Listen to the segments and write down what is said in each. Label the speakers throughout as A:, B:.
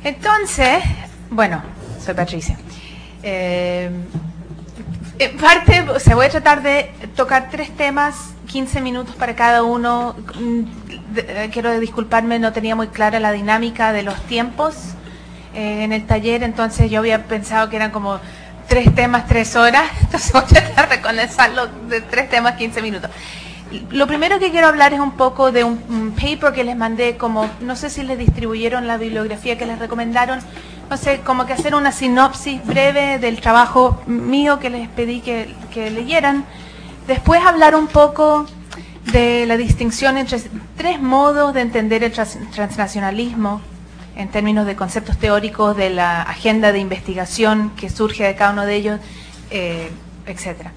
A: Entonces, bueno, soy Patricia. En parte, o sea, voy a tratar de tocar 3 temas, 15 minutos para cada uno. Quiero disculparme, no tenía muy clara la dinámica de los tiempos en el taller, entonces yo había pensado que eran como 3 temas, 3 horas, entonces voy a tratar de condensarlo de 3 temas, 15 minutos. Lo primero que quiero hablar es un poco de un paper que les mandé, como, no sé si les distribuyeron la bibliografía que les recomendaron, no sé, como que hacer una sinopsis breve del trabajo mío que les pedí que leyeran. Después hablar un poco de la distinción entre 3 modos de entender el transnacionalismo en términos de conceptos teóricos, de la agenda de investigación que surge de cada uno de ellos, etcétera.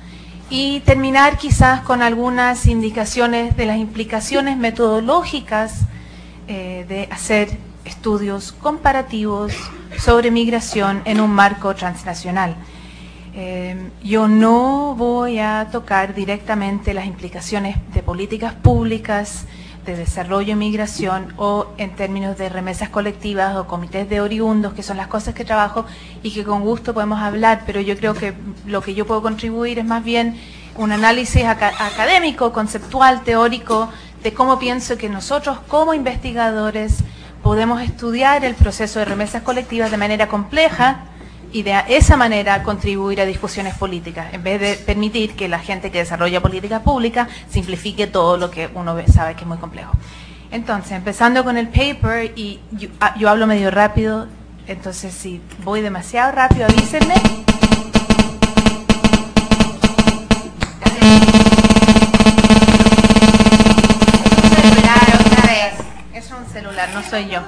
A: Y terminar quizás con algunas indicaciones de las implicaciones metodológicas de hacer estudios comparativos sobre migración en un marco transnacional. Yo no voy a tocar directamente las implicaciones de políticas públicas, de desarrollo y migración, o en términos de remesas colectivas o comités de oriundos, que son las cosas que trabajo y que con gusto podemos hablar, pero yo creo que lo que yo puedo contribuir es más bien un análisis académico, conceptual, teórico, de cómo pienso que nosotros como investigadores podemos estudiar el proceso de remesas colectivas de manera compleja y de esa manera contribuir a discusiones políticas, en vez de permitir que la gente que desarrolla políticas públicas simplifique todo lo que uno sabe que es muy complejo. Entonces, empezando con el paper, y yo hablo medio rápido, entonces si voy demasiado rápido, avísenme. Es un celular, no soy yo.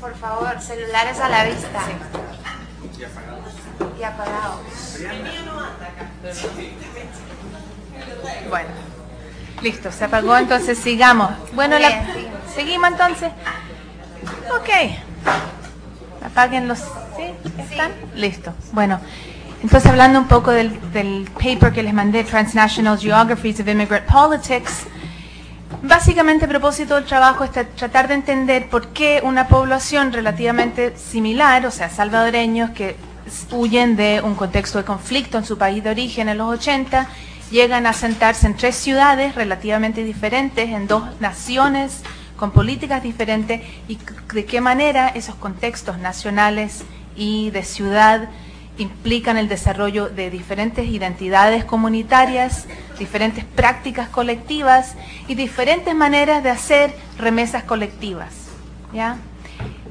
B: Por favor, celulares a la vista.
A: Sí.
B: Y apagado.
A: Bueno, listo, se apagó, entonces sigamos. Bueno, seguimos entonces. Ok. Apaguen los... ¿Sí? ¿Están? Sí. Listo. Bueno, entonces hablando un poco del paper que les mandé, Transnational Geographies of Immigrant Politics. Básicamente el propósito del trabajo es tratar de entender por qué una población relativamente similar, o sea, salvadoreños que huyen de un contexto de conflicto en su país de origen en los 80, llegan a asentarse en 3 ciudades relativamente diferentes, en 2 naciones con políticas diferentes, y de qué manera esos contextos nacionales y de ciudad implican el desarrollo de diferentes identidades comunitarias, diferentes prácticas colectivas y diferentes maneras de hacer remesas colectivas, ¿ya?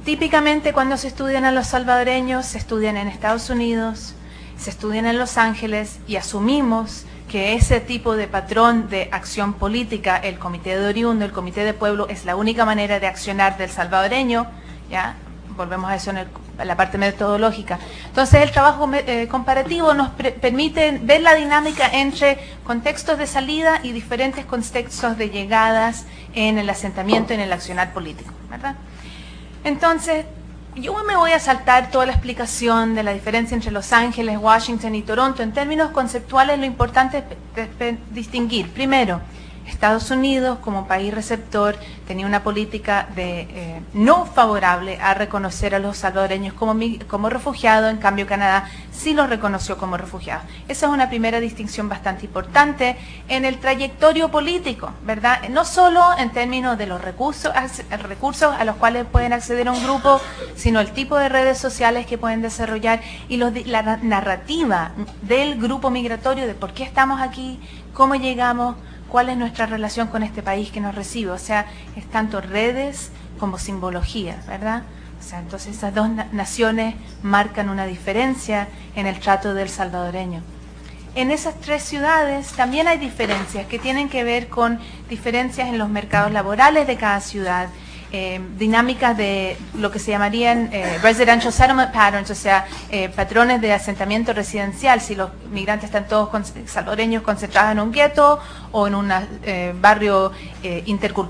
A: Típicamente cuando se estudian a los salvadoreños, se estudian en Estados Unidos, se estudian en Los Ángeles, y asumimos que ese tipo de patrón de acción política, el comité de oriundo, el comité de pueblo, es la única manera de accionar del salvadoreño, ¿ya? Volvemos a eso en la parte metodológica. Entonces el trabajo comparativo nos permite ver la dinámica entre contextos de salida y diferentes contextos de llegadas en el asentamiento, en el accionar político, ¿verdad? Entonces, yo me voy a saltar toda la explicación de la diferencia entre Los Ángeles, Washington y Toronto. En términos conceptuales, lo importante es distinguir, primero, Estados Unidos, como país receptor, tenía una política no favorable a reconocer a los salvadoreños como refugiados. En cambio Canadá sí los reconoció como refugiados. Esa es una primera distinción bastante importante en el trayectorio político, ¿verdad? No solo en términos de los recursos a los cuales pueden acceder a un grupo, sino el tipo de redes sociales que pueden desarrollar y la narrativa del grupo migratorio, de por qué estamos aquí, cómo llegamos, cuál es nuestra relación con este país que nos recibe. O sea, es tanto redes como simbología, ¿verdad? O sea, entonces esas 2 naciones marcan una diferencia en el trato del salvadoreño. En esas 3 ciudades también hay diferencias que tienen que ver con diferencias en los mercados laborales de cada ciudad, dinámicas de lo que se llamarían residential settlement patterns, o sea, patrones de asentamiento residencial, si los migrantes están todos salvadoreños concentrados en un gueto o en un barrio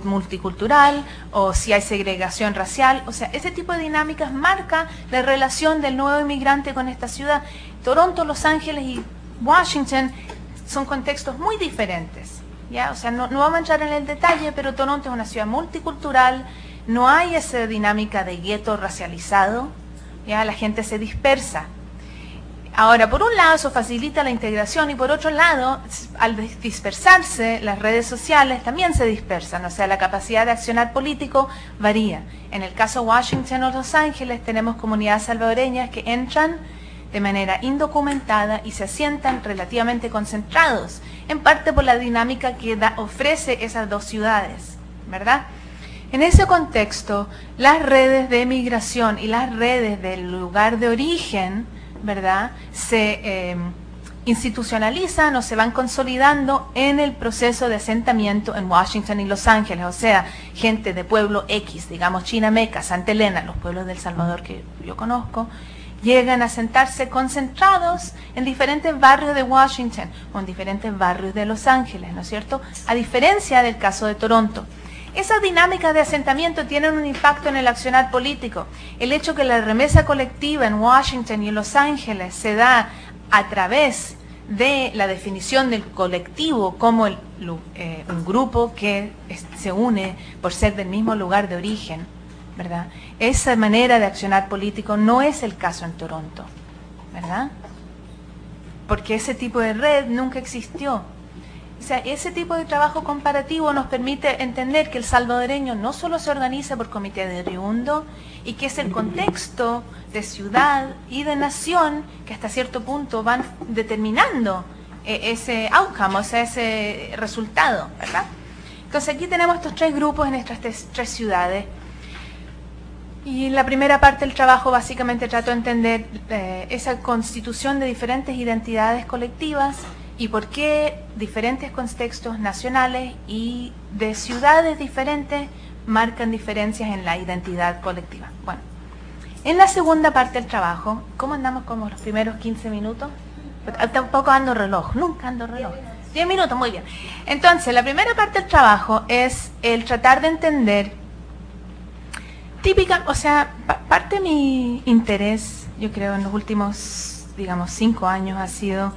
A: multicultural, o si hay segregación racial. O sea, ese tipo de dinámicas marca la relación del nuevo inmigrante con esta ciudad. Toronto, Los Ángeles y Washington son contextos muy diferentes, ¿ya? O sea, no vamos a entrar en el detalle, pero Toronto es una ciudad multicultural, no hay esa dinámica de gueto racializado, ya la gente se dispersa. Ahora, por un lado, eso facilita la integración y por otro lado, al dispersarse, las redes sociales también se dispersan, o sea, la capacidad de accionar político varía. En el caso de Washington o Los Ángeles, tenemos comunidades salvadoreñas que entran de manera indocumentada y se asientan relativamente concentrados, en parte por la dinámica que ofrece esas dos ciudades, ¿verdad? En ese contexto, las redes de migración y las redes del lugar de origen, ¿verdad?, se institucionalizan o se van consolidando en el proceso de asentamiento en Washington y Los Ángeles, o sea, gente de pueblo X, digamos Chinameca, Santa Elena, los pueblos del Salvador que yo conozco, llegan a sentarse concentrados en diferentes barrios de Washington o en diferentes barrios de Los Ángeles, ¿no es cierto?, a diferencia del caso de Toronto. Esas dinámicas de asentamiento tienen un impacto en el accionar político. El hecho que la remesa colectiva en Washington y en Los Ángeles se da a través de la definición del colectivo como un grupo que se une por ser del mismo lugar de origen, ¿verdad? Esa manera de accionar político no es el caso en Toronto, ¿verdad? Porque ese tipo de red nunca existió. O sea, ese tipo de trabajo comparativo nos permite entender que el salvadoreño no solo se organiza por comité de oriundo y que es el contexto de ciudad y de nación que hasta cierto punto van determinando ese outcome, o sea, ese resultado, ¿verdad? Entonces aquí tenemos estos tres grupos en estas tres ciudades. Y en la primera parte del trabajo básicamente trato de entender esa constitución de diferentes identidades colectivas y por qué diferentes contextos nacionales y de ciudades diferentes marcan diferencias en la identidad colectiva. Bueno, en la segunda parte del trabajo, ¿cómo andamos como los primeros 15 minutos? Tampoco ando reloj, nunca ando reloj. 10 minutos, muy bien. Entonces, la primera parte del trabajo es el tratar de entender típica, o sea, parte de mi interés, yo creo, en los últimos, digamos, 5 años ha sido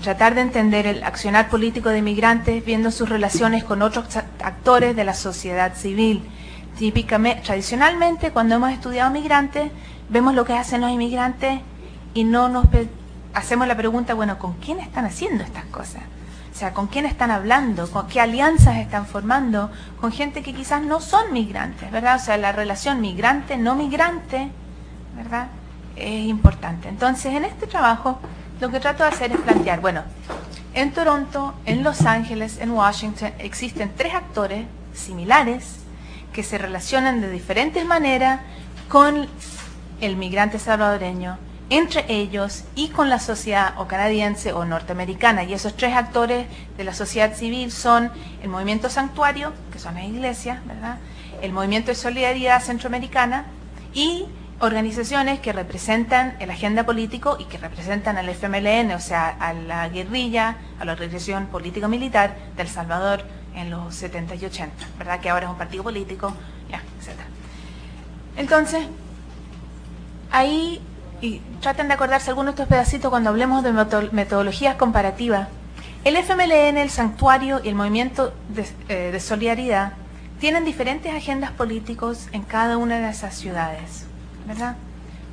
A: tratar de entender el accionar político de inmigrantes, viendo sus relaciones con otros actores de la sociedad civil. Típicamente, tradicionalmente, cuando hemos estudiado migrantes, vemos lo que hacen los inmigrantes y no nos hacemos la pregunta, bueno, ¿con quién están haciendo estas cosas? O sea, ¿con quién están hablando? ¿Con qué alianzas están formando? Con gente que quizás no son migrantes, ¿verdad? O sea, la relación migrante-no migrante, ¿verdad?, es importante. Entonces, en este trabajo, lo que trato de hacer es plantear, bueno, en Toronto, en Los Ángeles, en Washington, existen tres actores similares que se relacionan de diferentes maneras con el migrante salvadoreño, entre ellos y con la sociedad o canadiense o norteamericana. Y esos tres actores de la sociedad civil son el Movimiento Santuario, que son las iglesias, ¿verdad?, el Movimiento de Solidaridad Centroamericana y organizaciones que representan el agenda político y que representan al FMLN, o sea, a la guerrilla, a la organización político-militar de El Salvador en los 70 y 80, ¿verdad?, que ahora es un partido político, ya, etc. Entonces, ahí, y traten de acordarse algunos de estos pedacitos cuando hablemos de metodologías comparativas. El FMLN, el Santuario y el Movimiento de Solidaridad tienen diferentes agendas políticos en cada una de esas ciudades, ¿verdad?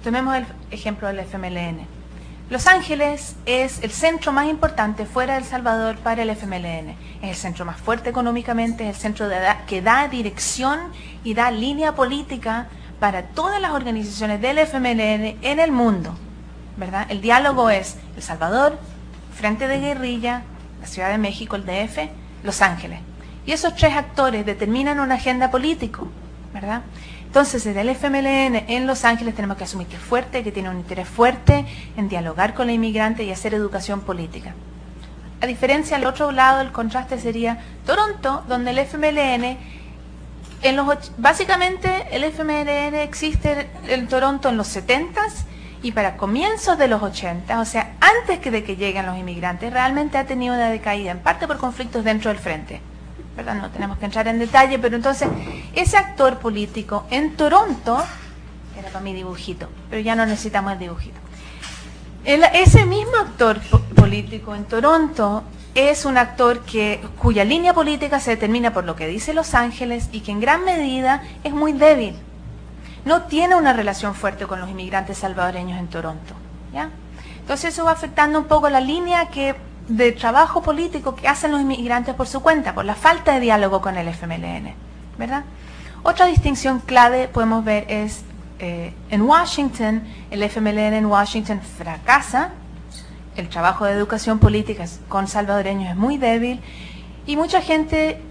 A: Tomemos el ejemplo del FMLN. Los Ángeles es el centro más importante fuera de El Salvador para el FMLN. Es el centro más fuerte económicamente, es el centro que da dirección y da línea política para todas las organizaciones del FMLN en el mundo, ¿verdad? El diálogo es El Salvador, Frente de Guerrilla, la Ciudad de México, el DF, Los Ángeles. Y esos tres actores determinan una agenda política, ¿verdad? Entonces, desde el FMLN en Los Ángeles tenemos que asumir que es fuerte, que tiene un interés fuerte en dialogar con la inmigrante y hacer educación política. A diferencia, al otro lado del contraste sería Toronto, donde el FMLN, básicamente el FMLN existe en Toronto en los 70s y para comienzos de los 80, o sea, antes de que lleguen los inmigrantes, realmente ha tenido una decaída, en parte por conflictos dentro del frente, ¿verdad? No tenemos que entrar en detalle, pero entonces ese actor político en Toronto, era para mi dibujito, pero ya no necesitamos el dibujito. Ese mismo actor político en Toronto es un actor cuya línea política se determina por lo que dice Los Ángeles y que en gran medida es muy débil. No tiene una relación fuerte con los inmigrantes salvadoreños en Toronto, ¿ya? Entonces eso va afectando un poco la línea de trabajo político que hacen los inmigrantes por su cuenta, por la falta de diálogo con el FMLN, ¿verdad? Otra distinción clave podemos ver es en Washington, el FMLN en Washington fracasa, el trabajo de educación política con salvadoreños es muy débil y mucha gente,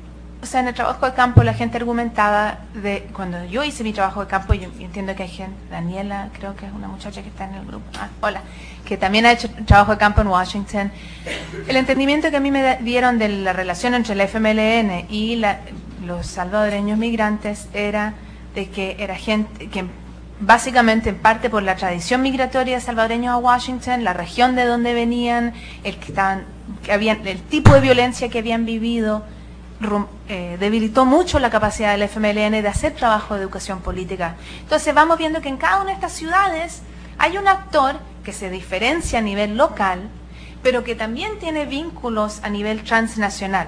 A: o sea, en el trabajo de campo la gente argumentaba cuando yo hice mi trabajo de campo, yo entiendo que hay gente, Daniela, creo que es una muchacha que está en el grupo, hola, que también ha hecho trabajo de campo en Washington. El entendimiento que a mí me dieron de la relación entre el FMLN y los salvadoreños migrantes era de que era gente que básicamente en parte por la tradición migratoria de salvadoreños a Washington, la región de donde venían, el tipo de violencia que habían vivido, debilitó mucho la capacidad del FMLN de hacer trabajo de educación política. Entonces vamos viendo que en cada una de estas ciudades hay un actor que se diferencia a nivel local, pero que también tiene vínculos a nivel transnacional.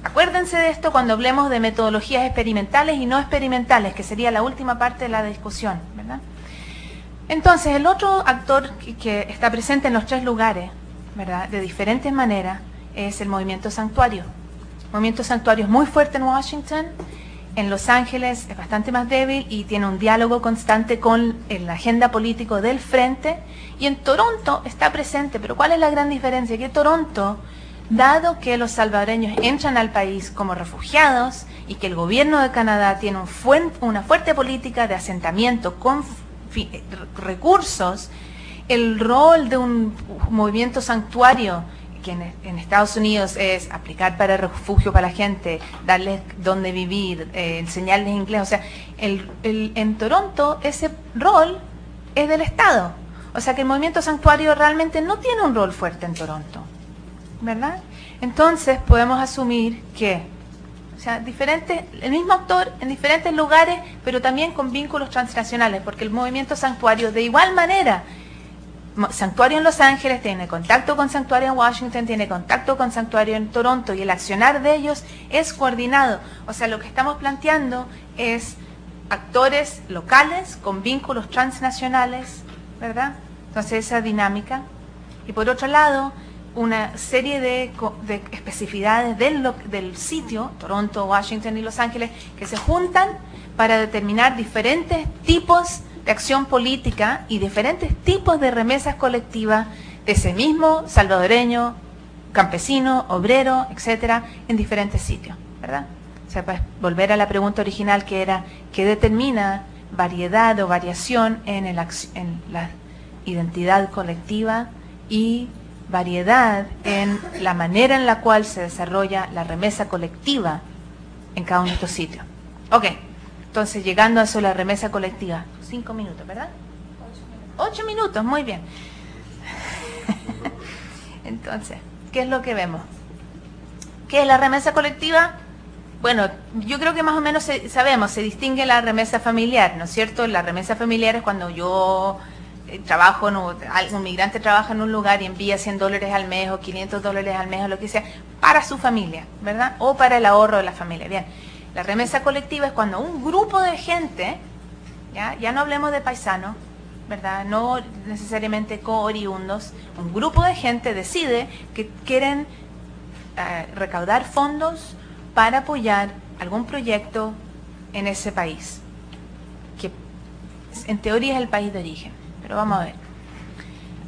A: Acuérdense de esto cuando hablemos de metodologías experimentales y no experimentales, que sería la última parte de la discusión, ¿verdad? Entonces, el otro actor que está presente en los tres lugares, ¿verdad?, de diferentes maneras, es el movimiento Santuario. El movimiento Santuario es muy fuerte en Washington, en Los Ángeles es bastante más débil y tiene un diálogo constante con la agenda política del frente, y en Toronto está presente, pero ¿cuál es la gran diferencia? Que Toronto, dado que los salvadoreños entran al país como refugiados y que el gobierno de Canadá tiene una fuerte política de asentamiento con recursos, el rol de un movimiento Santuario, que en Estados Unidos es aplicar para refugio para la gente, darles dónde vivir, enseñarles inglés, o sea, en Toronto ese rol es del Estado. O sea que el movimiento Santuario realmente no tiene un rol fuerte en Toronto, ¿verdad? Entonces podemos asumir que, o sea, el mismo actor en diferentes lugares, pero también con vínculos transnacionales, porque el movimiento Santuario de igual manera, Santuario en Los Ángeles tiene contacto con Santuario en Washington, tiene contacto con Santuario en Toronto, y el accionar de ellos es coordinado. O sea, lo que estamos planteando es actores locales con vínculos transnacionales, ¿verdad? Entonces esa dinámica. Y por otro lado, una serie de especificidades del sitio, Toronto, Washington y Los Ángeles, que se juntan para determinar diferentes tipos de acción política y diferentes tipos de remesas colectivas de ese mismo salvadoreño, campesino, obrero, etcétera, en diferentes sitios, ¿verdad? O sea, para volver a la pregunta original, que era, ¿qué determina variedad o variación en la identidad colectiva y variedad en la manera en la cual se desarrolla la remesa colectiva en cada uno de estos sitios? Ok, entonces llegando a eso, la remesa colectiva, 5 minutos, ¿verdad? 8 minutos, muy bien. Entonces, ¿qué es lo que vemos? ¿Qué es la remesa colectiva? Bueno, yo creo que más o menos sabemos, se distingue la remesa familiar, ¿no es cierto? La remesa familiar es cuando yo trabajo, un migrante trabaja en un lugar y envía $100 al mes o $500 al mes o lo que sea para su familia, ¿verdad? O para el ahorro de la familia. Bien, la remesa colectiva es cuando un grupo de gente, ya no hablemos de paisanos, ¿verdad?, no necesariamente co-oriundos, un grupo de gente decide que quieren recaudar fondos para apoyar algún proyecto en ese país, que en teoría es el país de origen. Pero vamos a ver.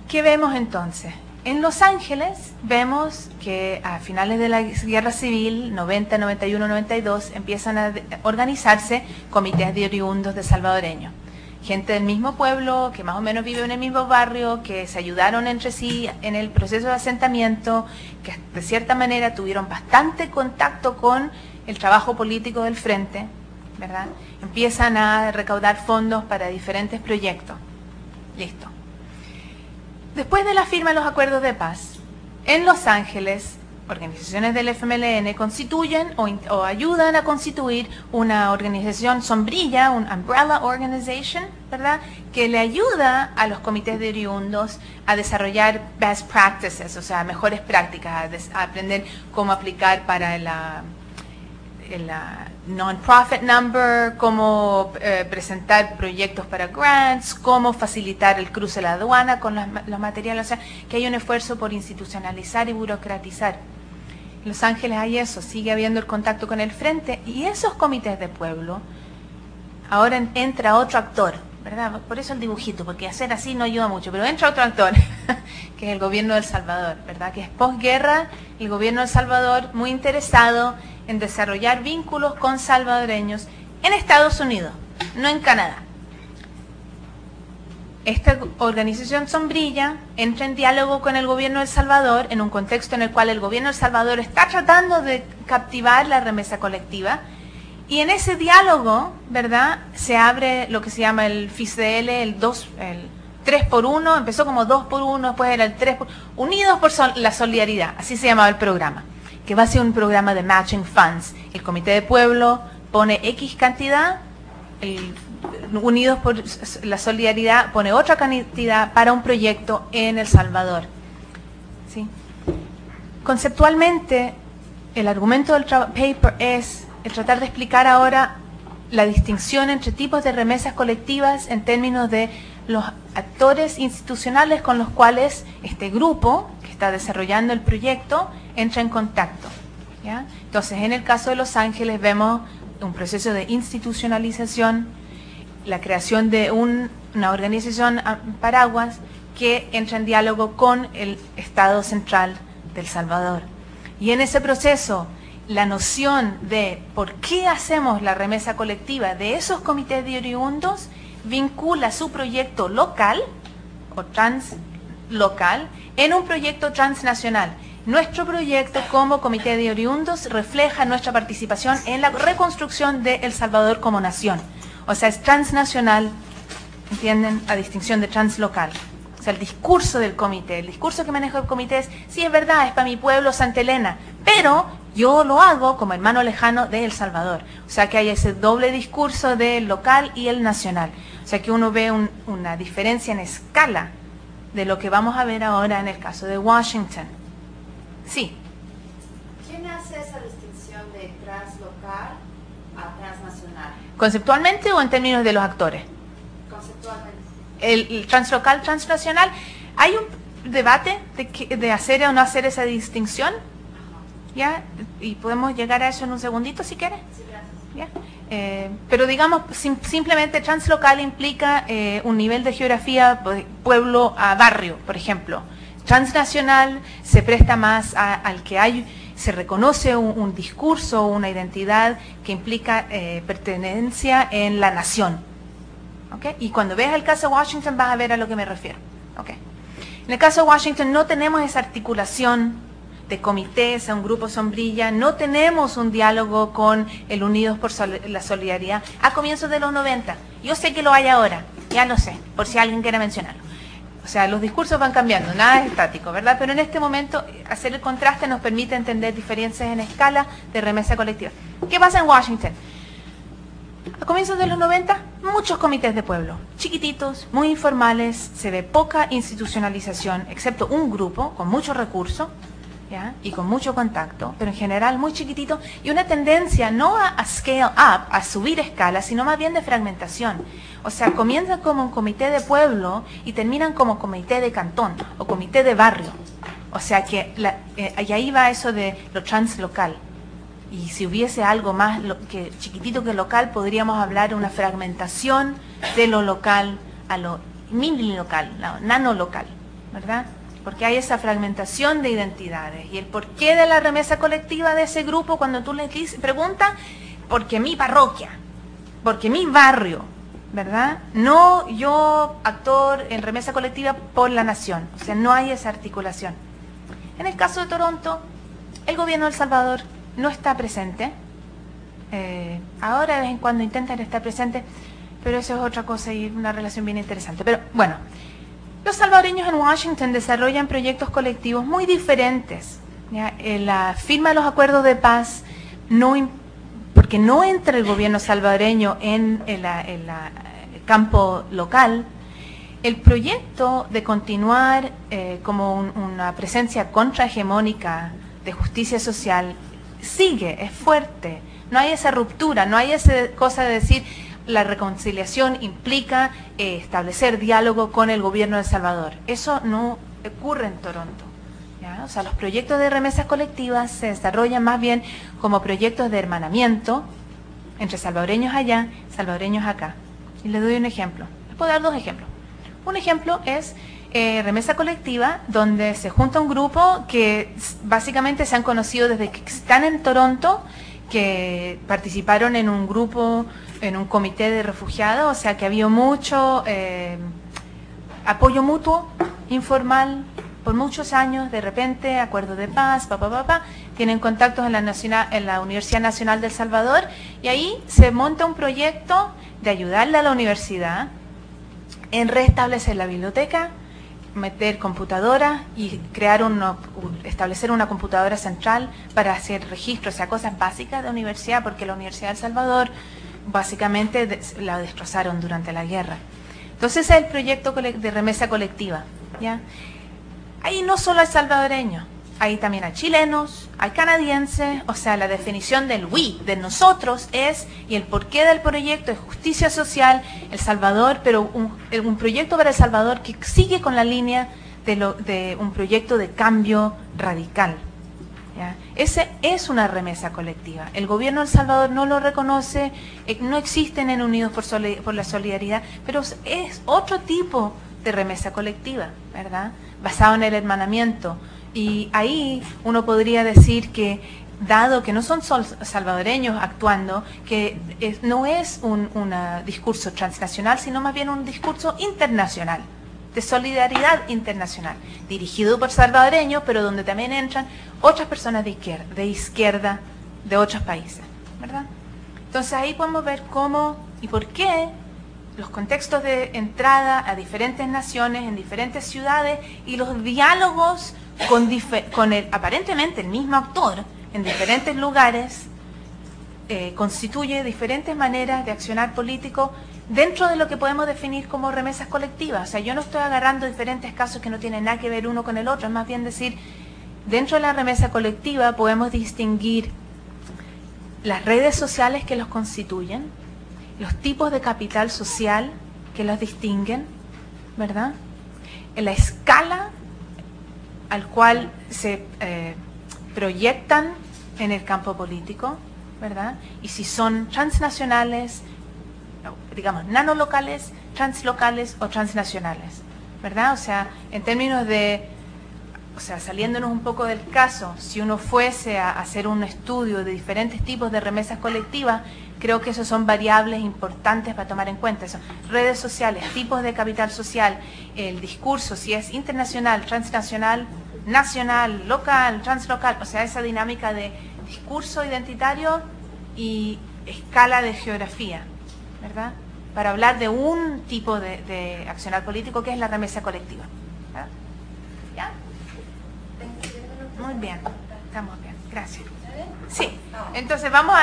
A: ¿Qué vemos entonces? En Los Ángeles vemos que a finales de la Guerra Civil, 90, 91, 92, empiezan a organizarse comités de oriundos de salvadoreños. Gente del mismo pueblo, que más o menos vive en el mismo barrio, que se ayudaron entre sí en el proceso de asentamiento, que de cierta manera tuvieron bastante contacto con el trabajo político del frente, ¿verdad? Empiezan a recaudar fondos para diferentes proyectos. Listo. Después de la firma de los acuerdos de paz, en Los Ángeles organizaciones del FMLN constituyen o ayudan a constituir una organización sombrilla, un umbrella organization, ¿verdad?, que le ayuda a los comités de oriundos a desarrollar best practices, o sea, mejores prácticas, a aprender cómo aplicar para la non-profit number, cómo presentar proyectos para grants, cómo facilitar el cruce de la aduana con los materiales, o sea, que hay un esfuerzo por institucionalizar y burocratizar. En Los Ángeles hay eso, sigue habiendo el contacto con el frente, y esos comités de pueblo, ahora entra otro actor, ¿verdad? Por eso el dibujito, porque hacer así no ayuda mucho, pero entra otro actor, que es el gobierno de El Salvador, ¿verdad? Que es posguerra, el gobierno de El Salvador muy interesado en desarrollar vínculos con salvadoreños en Estados Unidos, no en Canadá. Esta organización sombrilla entra en diálogo con el gobierno de El Salvador en un contexto en el cual el gobierno de El Salvador está tratando de captivar la remesa colectiva, y en ese diálogo, ¿verdad?, se abre lo que se llama el FISDL, el 3x1, empezó como 2x1, después era el 3x1, Unidos por la Solidaridad, así se llamaba el programa, que va a ser un programa de matching funds. El comité de pueblo pone X cantidad, Unidos por la Solidaridad pone otra cantidad para un proyecto en El Salvador. ¿Sí? Conceptualmente, el argumento del paper es el tratar de explicar ahora la distinción entre tipos de remesas colectivas en términos de los actores institucionales con los cuales este grupo que está desarrollando el proyecto entra en contacto, ¿ya? Entonces, en el caso de Los Ángeles vemos un proceso de institucionalización, la creación de una organización paraguas que entra en diálogo con el Estado Central de El Salvador. Y en ese proceso, la noción de por qué hacemos la remesa colectiva de esos comités de oriundos vincula su proyecto local o translocal en un proyecto transnacional. Nuestro proyecto como comité de oriundos refleja nuestra participación en la reconstrucción de El Salvador como nación. O sea, es transnacional, ¿entienden?, a distinción de translocal. O sea, el discurso del comité, el discurso que maneja el comité es, sí, es verdad, es para mi pueblo Santa Elena, pero yo lo hago como hermano lejano de El Salvador. O sea, que hay ese doble discurso del local y el nacional. O sea, que uno ve una diferencia en escala de lo que vamos a ver ahora en el caso de Washington. Sí.
B: ¿Quién hace esa distinción de translocal a transnacional?
A: ¿Conceptualmente o en términos de los actores?
B: Conceptualmente.
A: El translocal, transnacional, hay un debate de hacer o no hacer esa distinción, ¿ya? Y podemos llegar a eso en un segundito si quieres.
B: Sí, gracias.
A: ¿Ya? Pero digamos, simplemente translocal implica un nivel de geografía, pueblo a barrio, por ejemplo. Transnacional se presta más al que se reconoce un discurso, una identidad que implica pertenencia en la nación. ¿Okay? Y cuando veas el caso de Washington vas a ver a lo que me refiero. ¿Okay? En el caso de Washington no tenemos esa articulación de comités a un grupo sombrilla, no tenemos un diálogo con el Unidos por la Solidaridad a comienzos de los 90. Yo sé que lo hay ahora, ya lo sé, por si alguien quiere mencionarlo. O sea, los discursos van cambiando, nada es estático, ¿verdad? Pero en este momento hacer el contraste nos permite entender diferencias en escala de remesa colectiva. ¿Qué pasa en Washington? A comienzos de los 90, muchos comités de pueblo, chiquititos, muy informales, se ve poca institucionalización, excepto un grupo con muchos recursos, ¿ya? Y con mucho contacto, pero en general muy chiquitito, y una tendencia no a scale up, a subir escala, sino más bien de fragmentación. O sea, comienzan como un comité de pueblo y terminan como comité de cantón o comité de barrio. O sea que y ahí va eso de lo translocal. Y si hubiese algo más chiquitito que local, podríamos hablar de una fragmentación de lo local a lo mini local, nano local, ¿verdad? Porque hay esa fragmentación de identidades. Y el porqué de la remesa colectiva de ese grupo, cuando tú le preguntas, porque mi parroquia, porque mi barrio, ¿verdad? No yo, actor en remesa colectiva por la nación. O sea, no hay esa articulación. En el caso de Toronto, el gobierno de El Salvador no está presente. Ahora de vez en cuando intentan estar presentes, pero eso es otra cosa y una relación bien interesante. Pero bueno, los salvadoreños en Washington desarrollan proyectos colectivos muy diferentes ¿ya? La firma de los acuerdos de paz, porque no entra el gobierno salvadoreño en el campo local, el proyecto de continuar como una presencia contrahegemónica de justicia social sigue, es fuerte. No hay esa ruptura, no hay esa cosa de decir la reconciliación implica establecer diálogo con el gobierno de El Salvador. Eso no ocurre en Toronto. ¿Ya? O sea, los proyectos de remesas colectivas se desarrollan más bien como proyectos de hermanamiento entre salvadoreños allá, salvadoreños acá. Y les doy un ejemplo. Les puedo dar dos ejemplos. Un ejemplo es remesa colectiva, donde se junta un grupo que básicamente se han conocido desde que están en Toronto, que participaron en un grupo, en un comité de refugiados, o sea que había mucho apoyo mutuo, informal, por muchos años, de repente, acuerdo de paz, tienen contactos en la Universidad Nacional de El Salvador, y ahí se monta un proyecto de ayudarle a la universidad en restablecer la biblioteca, meter computadoras y crear establecer una computadora central para hacer registros, o sea, cosas básicas de universidad, porque la Universidad de El Salvador básicamente la destrozaron durante la guerra. Entonces ese es el proyecto de remesa colectiva, ¿ya? Ahí no solo hay salvadoreños, ahí también hay chilenos, hay canadienses, o sea, la definición del we, de nosotros es, y el porqué del proyecto es justicia social, El Salvador, pero un proyecto para El Salvador que sigue con la línea de un proyecto de cambio radical. ¿Ya? Ese es una remesa colectiva. El gobierno de El Salvador no lo reconoce, no existen en Unidos por la Solidaridad, pero es otro tipo de remesa colectiva, ¿verdad? Basado en el hermanamiento. Y ahí uno podría decir que, dado que no son salvadoreños actuando, que no es un discurso transnacional, sino más bien un discurso internacional, de solidaridad internacional, dirigido por salvadoreños, pero donde también entran otras personas de izquierda de otros países, ¿verdad? Entonces ahí podemos ver cómo y por qué los contextos de entrada a diferentes naciones, en diferentes ciudades, y los diálogos con aparentemente el mismo actor en diferentes lugares constituye diferentes maneras de accionar político dentro de lo que podemos definir como remesas colectivas. O sea, yo no estoy agarrando diferentes casos que no tienen nada que ver uno con el otro, es más bien decir, dentro de la remesa colectiva podemos distinguir las redes sociales que los constituyen, los tipos de capital social que los distinguen, ¿verdad? En la escala al cual se proyectan en el campo político, ¿verdad? Y si son transnacionales, digamos, nanolocales, translocales o transnacionales, ¿verdad? O sea, en términos de, o sea, saliéndonos un poco del caso, si uno fuese a hacer un estudio de diferentes tipos de remesas colectivas, creo que esos son variables importantes para tomar en cuenta. Eso, redes sociales, tipos de capital social, el discurso, si es internacional, transnacional, nacional, local, translocal, o sea, esa dinámica de discurso identitario y escala de geografía, ¿verdad? Para hablar de un tipo de accionar político que es la remesa colectiva. ¿Verdad? ¿Ya? Muy bien, estamos bien, gracias. Sí, entonces vamos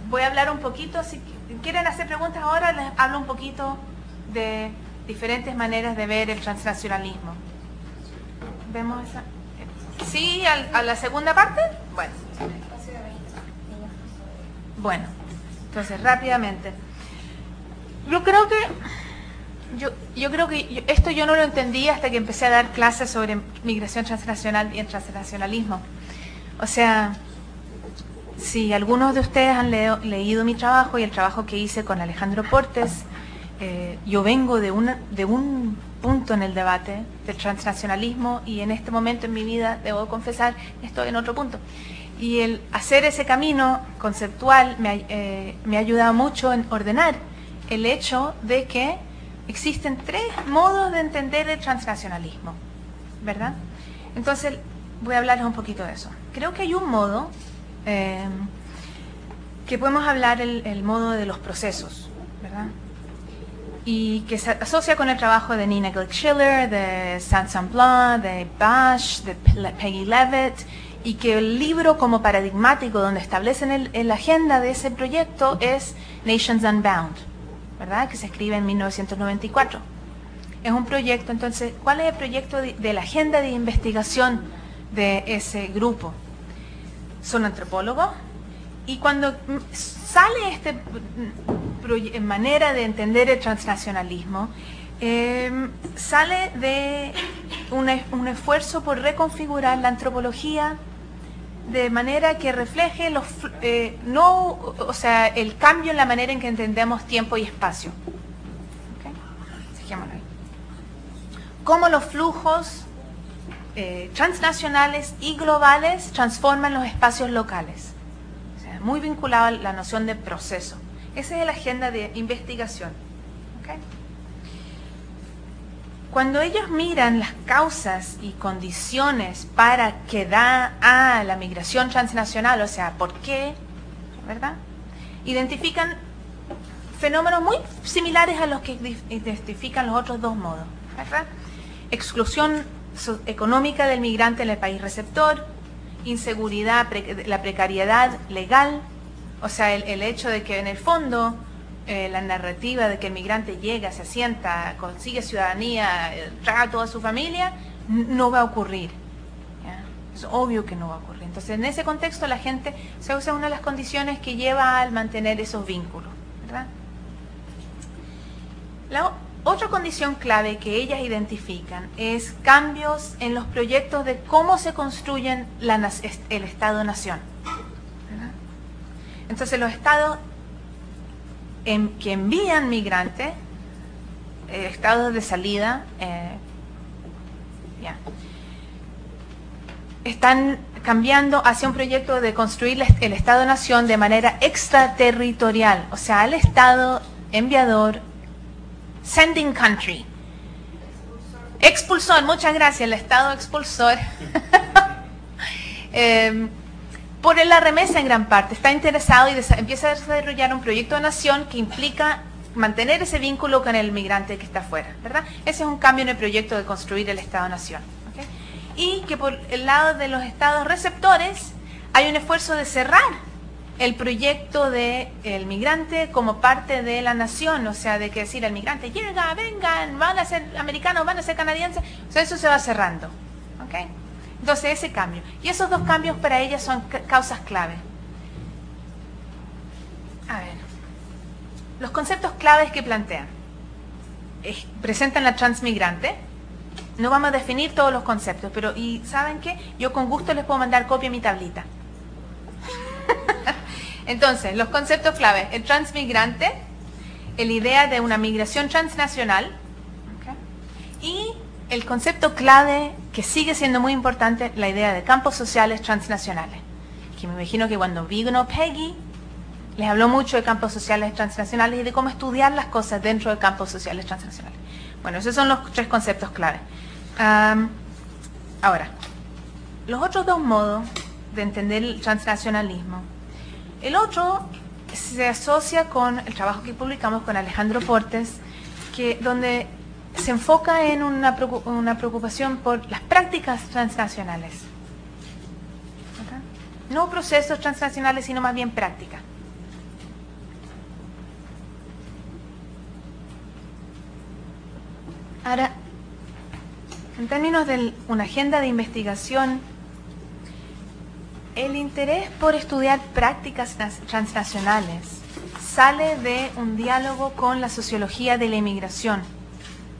A: voy a hablar un poquito, si quieren hacer preguntas ahora, les hablo un poquito de diferentes maneras de ver el transnacionalismo. ¿Vemos esa? ¿Sí? ¿A la segunda parte? Bueno, entonces rápidamente. Yo creo que esto yo no lo entendí hasta que empecé a dar clases sobre migración transnacional y el transnacionalismo. O sea, si algunos de ustedes han leído mi trabajo y el trabajo que hice con Alejandro Portes, yo vengo de un punto en el debate del transnacionalismo y en este momento en mi vida, debo confesar, estoy en otro punto. Y el hacer ese camino conceptual me ha ayudado mucho en ordenar el hecho de que existen tres modos de entender el transnacionalismo, ¿verdad? Entonces voy a hablarles un poquito de eso. Creo que hay un modo que podemos hablar, el modo de los procesos, ¿verdad? Y que se asocia con el trabajo de Nina Glick-Schiller, de Saint-Saint-Blanc, de Bash, de Peggy Levitt y que el libro como paradigmático donde establecen la agenda de ese proyecto es Nations Unbound, ¿verdad? Que se escribe en 1994. Es un proyecto, entonces, ¿cuál es el proyecto de la agenda de investigación de ese grupo? Son antropólogos, y cuando sale esta manera de entender el transnacionalismo, sale de un esfuerzo por reconfigurar la antropología de manera que refleje el cambio en la manera en que entendemos tiempo y espacio. ¿Okay? Dejémoslo ahí. Cómo los flujos transnacionales y globales transforman los espacios locales. O sea, muy vinculado a la noción de proceso. Esa es la agenda de investigación. ¿Okay? Cuando ellos miran las causas y condiciones para que da a la migración transnacional, o sea, ¿por qué? ¿Verdad? Identifican fenómenos muy similares a los que identifican los otros dos modos, ¿verdad? Exclusión económica del migrante en el país receptor, inseguridad, la precariedad legal, o sea, el hecho de que en el fondo la narrativa de que el migrante llega, se asienta, consigue ciudadanía, trae a toda su familia, no va a ocurrir. ¿Ya? Es obvio que no va a ocurrir. Entonces, en ese contexto, la gente se usa una de las condiciones que lleva al mantener esos vínculos, ¿verdad? La otra condición clave que ellas identifican es cambios en los proyectos de cómo se construyen el Estado-Nación. Entonces, los estados que envían migrantes, estados de salida, están cambiando hacia un proyecto de construir el Estado-Nación de manera extraterritorial, o sea, al Estado enviador, sending country. Expulsor, muchas gracias, el Estado expulsor. Por la remesa en gran parte, está interesado y empieza a desarrollar un proyecto de nación que implica mantener ese vínculo con el migrante que está afuera, ¿verdad? Ese es un cambio en el proyecto de construir el Estado-Nación. ¿Okay? Y que por el lado de los estados receptores hay un esfuerzo de cerrar el proyecto del migrante como parte de la nación, o sea, de que decir al migrante, llega, vengan, van a ser americanos, van a ser canadienses, o sea, eso se va cerrando. ¿Okay? Entonces, ese cambio. Y esos dos cambios para ellas son causas clave. A ver. Los conceptos claves que plantean. Presentan la transmigrante. No vamos a definir todos los conceptos, pero ¿y saben qué? Yo con gusto les puedo mandar copia de mi tablita. Entonces, los conceptos claves. El transmigrante, la idea de una migración transnacional, ¿okay? Y el concepto clave que sigue siendo muy importante, la idea de campos sociales transnacionales. Que me imagino que cuando vino Peggy, les habló mucho de campos sociales transnacionales y de cómo estudiar las cosas dentro de campos sociales transnacionales. Bueno, esos son los tres conceptos clave. Ahora, los otros dos modos de entender el transnacionalismo. El otro se asocia con el trabajo que publicamos con Alejandro Portes, donde se enfoca en una preocupación por las prácticas transnacionales. ¿Okay? No procesos transnacionales, sino más bien prácticas. Ahora, en términos de una agenda de investigación, el interés por estudiar prácticas transnacionales sale de un diálogo con la sociología de la inmigración.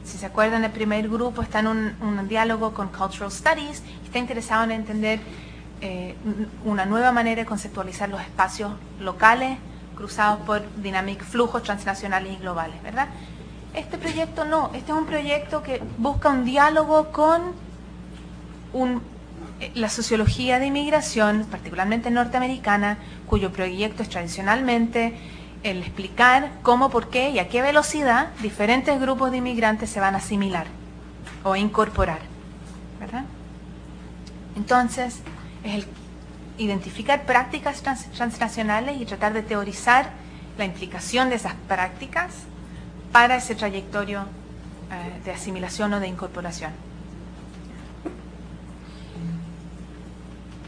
A: Si se acuerdan, el primer grupo está en un diálogo con Cultural Studies, está interesado en entender una nueva manera de conceptualizar los espacios locales cruzados por flujos transnacionales y globales, ¿verdad? Este proyecto no, este es un proyecto que busca un diálogo con la sociología de inmigración, particularmente norteamericana, cuyo proyecto es tradicionalmente el explicar cómo, por qué y a qué velocidad diferentes grupos de inmigrantes se van a asimilar o incorporar, ¿verdad? Entonces, es el identificar prácticas transnacionales y tratar de teorizar la implicación de esas prácticas para ese trayectorio de asimilación o de incorporación.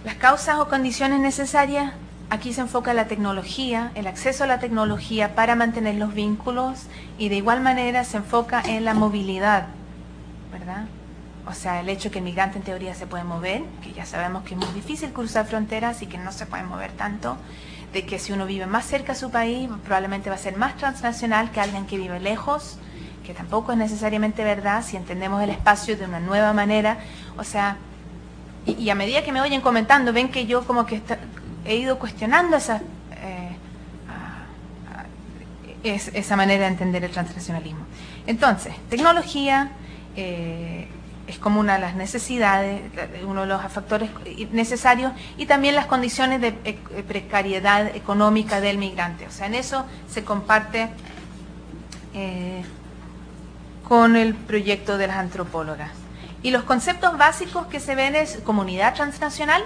A: Las causas o condiciones necesarias, aquí se enfoca la tecnología, el acceso a la tecnología para mantener los vínculos, y de igual manera se enfoca en la movilidad, ¿verdad? O sea, el hecho que el migrante en teoría se puede mover, que ya sabemos que es muy difícil cruzar fronteras y que no se puede mover tanto, de que si uno vive más cerca de su país, probablemente va a ser más transnacional que alguien que vive lejos, que tampoco es necesariamente verdad si entendemos el espacio de una nueva manera. O sea, y a medida que me oyen comentando, ven que yo como que he ido cuestionando esa manera de entender el transnacionalismo. Entonces, tecnología es como una de las necesidades, uno de los factores necesarios, y también las condiciones de precariedad económica del migrante. O sea, en eso se comparte con el proyecto de las antropólogas. Y los conceptos básicos que se ven es comunidad transnacional,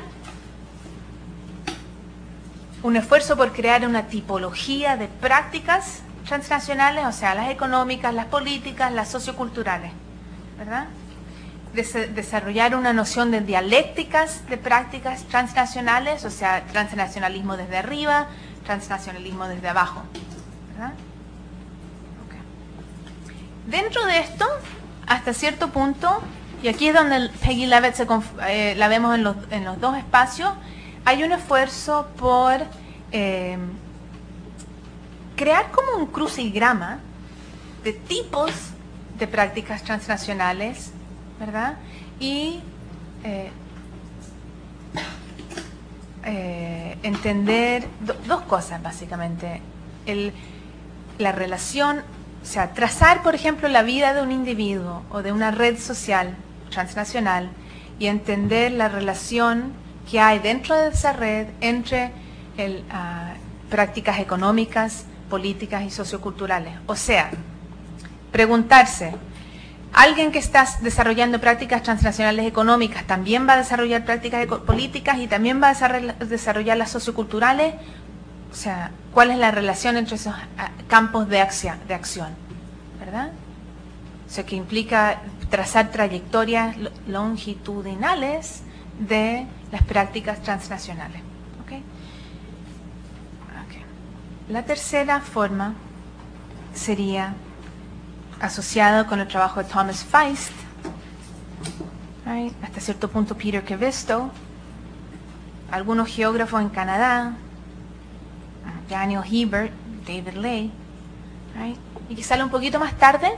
A: un esfuerzo por crear una tipología de prácticas transnacionales, o sea, las económicas, las políticas, las socioculturales, ¿verdad? Desarrollar una noción de dialécticas de prácticas transnacionales, o sea, transnacionalismo desde arriba, transnacionalismo desde abajo, ¿verdad? Okay. Dentro de esto, hasta cierto punto, y aquí es donde Peggy Levitt la vemos en los dos espacios, hay un esfuerzo por crear como un crucigrama de tipos de prácticas transnacionales, ¿verdad? Y entender dos cosas básicamente. La relación, o sea, trazar, por ejemplo, la vida de un individuo o de una red social transnacional y entender la relación que hay dentro de esa red entre prácticas económicas, políticas y socioculturales. O sea, preguntarse, alguien que está desarrollando prácticas transnacionales económicas también va a desarrollar prácticas políticas y también va a desarrollar las socioculturales. O sea, ¿cuál es la relación entre esos campos de acción, ¿verdad? O sea, que implica trazar trayectorias longitudinales de las prácticas transnacionales. ¿Okay? Okay. La tercera forma sería asociado con el trabajo de Thomas Feist, right? Hasta cierto punto Peter Kevisto, algunos geógrafos en Canadá, Daniel Hebert, David Ley, right? Y que sale un poquito más tarde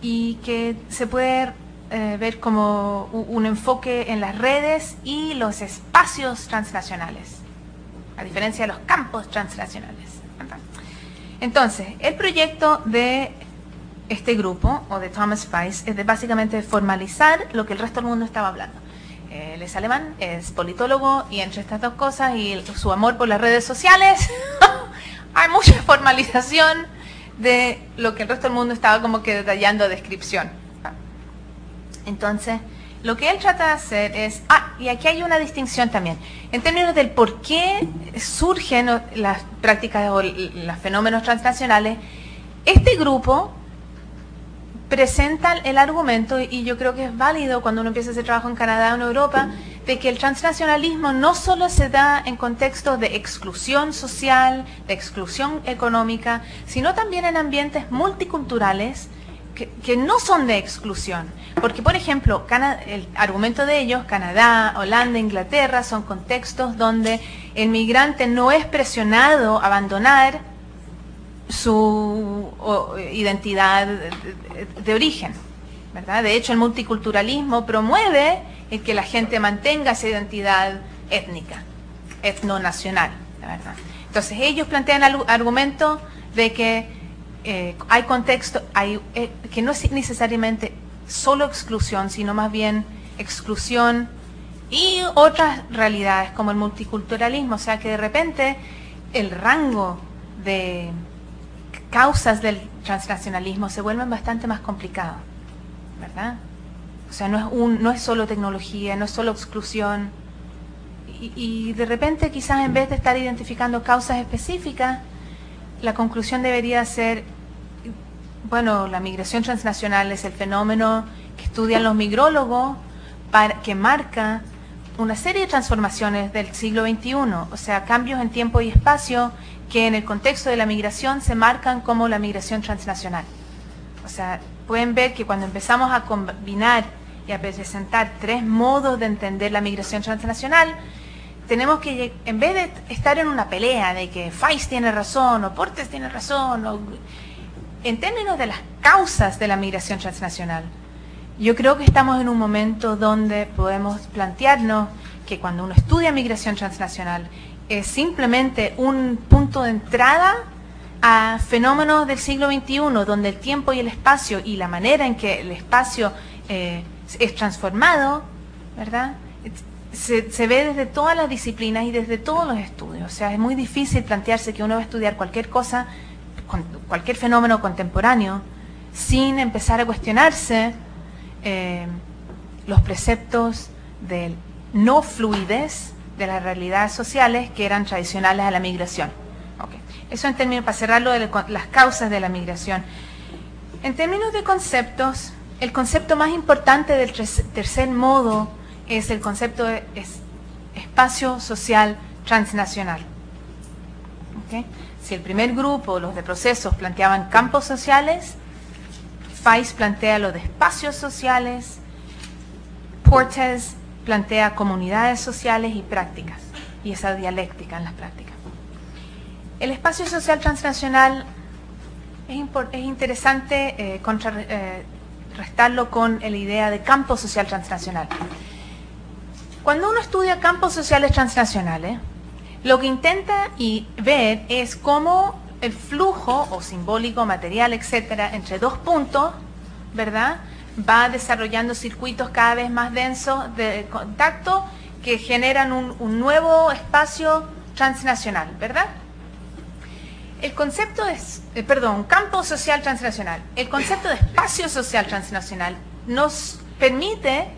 A: y que se puede ver como un enfoque en las redes y los espacios transnacionales, a diferencia de los campos transnacionales. Entonces, el proyecto de este grupo, o de Thomas Feist, es básicamente formalizar lo que el resto del mundo estaba hablando. Él es alemán, es politólogo, y entre estas dos cosas y su amor por las redes sociales, hay mucha formalización de lo que el resto del mundo estaba como que detallando descripción. Entonces, lo que él trata de hacer es, y aquí hay una distinción también, en términos del por qué surgen las prácticas o los fenómenos transnacionales. Este grupo presenta el argumento, y yo creo que es válido cuando uno empieza ese trabajo en Canadá o en Europa, de que el transnacionalismo no solo se da en contextos de exclusión social, de exclusión económica, sino también en ambientes multiculturales que no son de exclusión. Porque, por ejemplo, el argumento de ellos, Canadá, Holanda, Inglaterra, son contextos donde el migrante no es presionado a abandonar su identidad de origen, ¿verdad? De hecho, el multiculturalismo promueve el que la gente mantenga esa identidad étnica, etnonacional, la verdad. Entonces, ellos plantean el argumento de que hay contexto, que no es necesariamente solo exclusión, sino más bien exclusión y otras realidades como el multiculturalismo. O sea, que de repente el rango de causas del transnacionalismo se vuelven bastante más complicados, ¿verdad? O sea, no es solo tecnología, no es solo exclusión, y de repente quizás en vez de estar identificando causas específicas, la conclusión debería ser, bueno, la migración transnacional es el fenómeno que estudian los migrólogos, que marca una serie de transformaciones del siglo XXI, o sea, cambios en tiempo y espacio que en el contexto de la migración se marcan como la migración transnacional. O sea, pueden ver que cuando empezamos a combinar y a presentar tres modos de entender la migración transnacional, tenemos que, en vez de estar en una pelea de que Faiz tiene razón o Portes tiene razón, o, en términos de las causas de la migración transnacional, yo creo que estamos en un momento donde podemos plantearnos que cuando uno estudia migración transnacional es simplemente un punto de entrada a fenómenos del siglo XXI, donde el tiempo y el espacio y la manera en que el espacio es transformado, ¿verdad? Se ve desde todas las disciplinas y desde todos los estudios. O sea, es muy difícil plantearse que uno va a estudiar cualquier cosa, cualquier fenómeno contemporáneo, sin empezar a cuestionarse los preceptos de no fluidez de las realidades sociales que eran tradicionales a la migración. Okay. Eso en términos, para cerrarlo, de las causas de la migración. En términos de conceptos, el concepto más importante del tercer modo es el concepto de espacio social transnacional. ¿Okay? Si el primer grupo, los de procesos, planteaban campos sociales, Faiz plantea lo de espacios sociales, Portes plantea comunidades sociales y prácticas, y esa dialéctica en las prácticas. El espacio social transnacional es interesante contrarrestarlo con la idea de campo social transnacional. Cuando uno estudia campos sociales transnacionales, lo que intenta ver es cómo el flujo, o simbólico, material, etcétera, entre dos puntos, ¿verdad?, va desarrollando circuitos cada vez más densos de contacto que generan un nuevo espacio transnacional, ¿verdad? El concepto de, campo social transnacional. El concepto de espacio social transnacional nos permite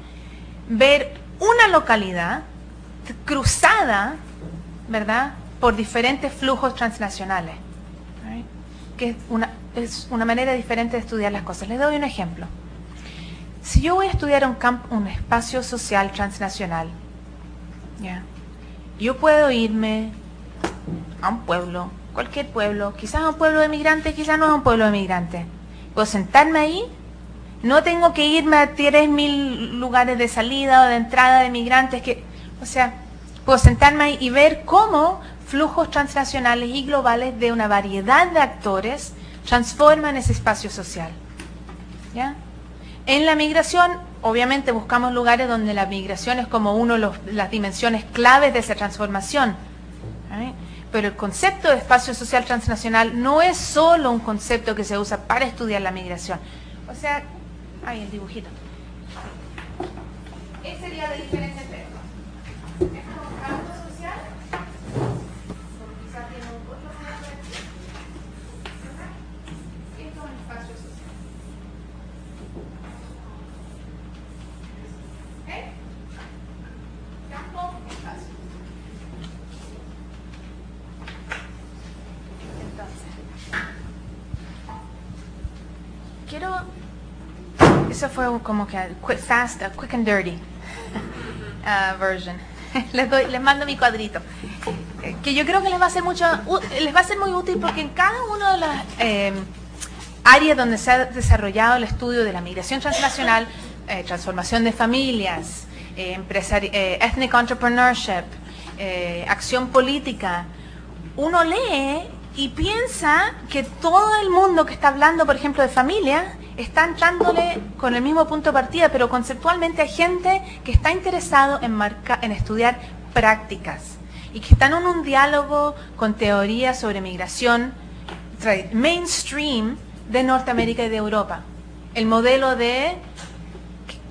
A: ver una localidad cruzada, ¿verdad?, por diferentes flujos transnacionales, ¿right?, que es una manera diferente de estudiar las cosas. Les doy un ejemplo. Si yo voy a estudiar un espacio social transnacional, ¿ya?, yo puedo irme a un pueblo, cualquier pueblo, quizás un pueblo de migrantes, quizás no es un pueblo de migrantes. Puedo sentarme ahí, no tengo que irme a 3.000 lugares de salida o de entrada de migrantes, o sea, puedo sentarme ahí y ver cómo flujos transnacionales y globales de una variedad de actores transforman ese espacio social, ¿ya? En la migración, obviamente buscamos lugares donde la migración es como una de las dimensiones claves de esa transformación, ¿right? Pero el concepto de espacio social transnacional no es solo un concepto que se usa para estudiar la migración. O sea, ahí el dibujito. Ese sería de diferentes efectos. Es un campo social, quizás tiene un otro formato de aquí. Esto es un espacio social. ¿Ok? Campo, espacio. Eso fue como que quick and dirty version. Les mando mi cuadrito, que yo creo que les va a ser muy útil, porque en cada una de las áreas donde se ha desarrollado el estudio de la migración transnacional, transformación de familias, ethnic entrepreneurship, acción política, uno lee y piensa que todo el mundo que está hablando, por ejemplo, de familia, está entrándole con el mismo punto de partida, pero conceptualmente hay gente que está interesado en estudiar prácticas y que están en un diálogo con teorías sobre migración mainstream de Norteamérica y de Europa. El modelo de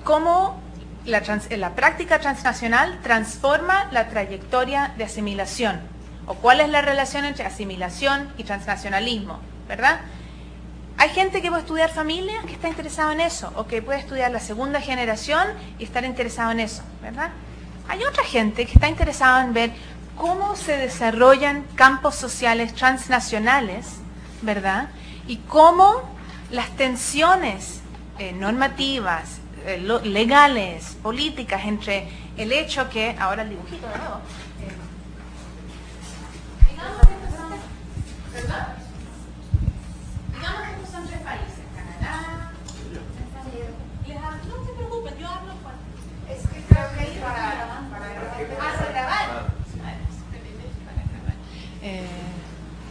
A: cómo la práctica transnacional transforma la trayectoria de asimilación, o cuál es la relación entre asimilación y transnacionalismo, ¿verdad? Hay gente que puede estudiar familias que está interesado en eso, o que puede estudiar la segunda generación y estar interesado en eso, ¿verdad? Hay otra gente que está interesada en ver cómo se desarrollan campos sociales transnacionales, ¿verdad? Y cómo las tensiones normativas, legales, políticas entre el hecho que, ahora el dibujito de nuevo, digamos que estos son 3 países, Canadá, no se preocupen, yo hablo con...
B: Es que creo que es para
A: grabar.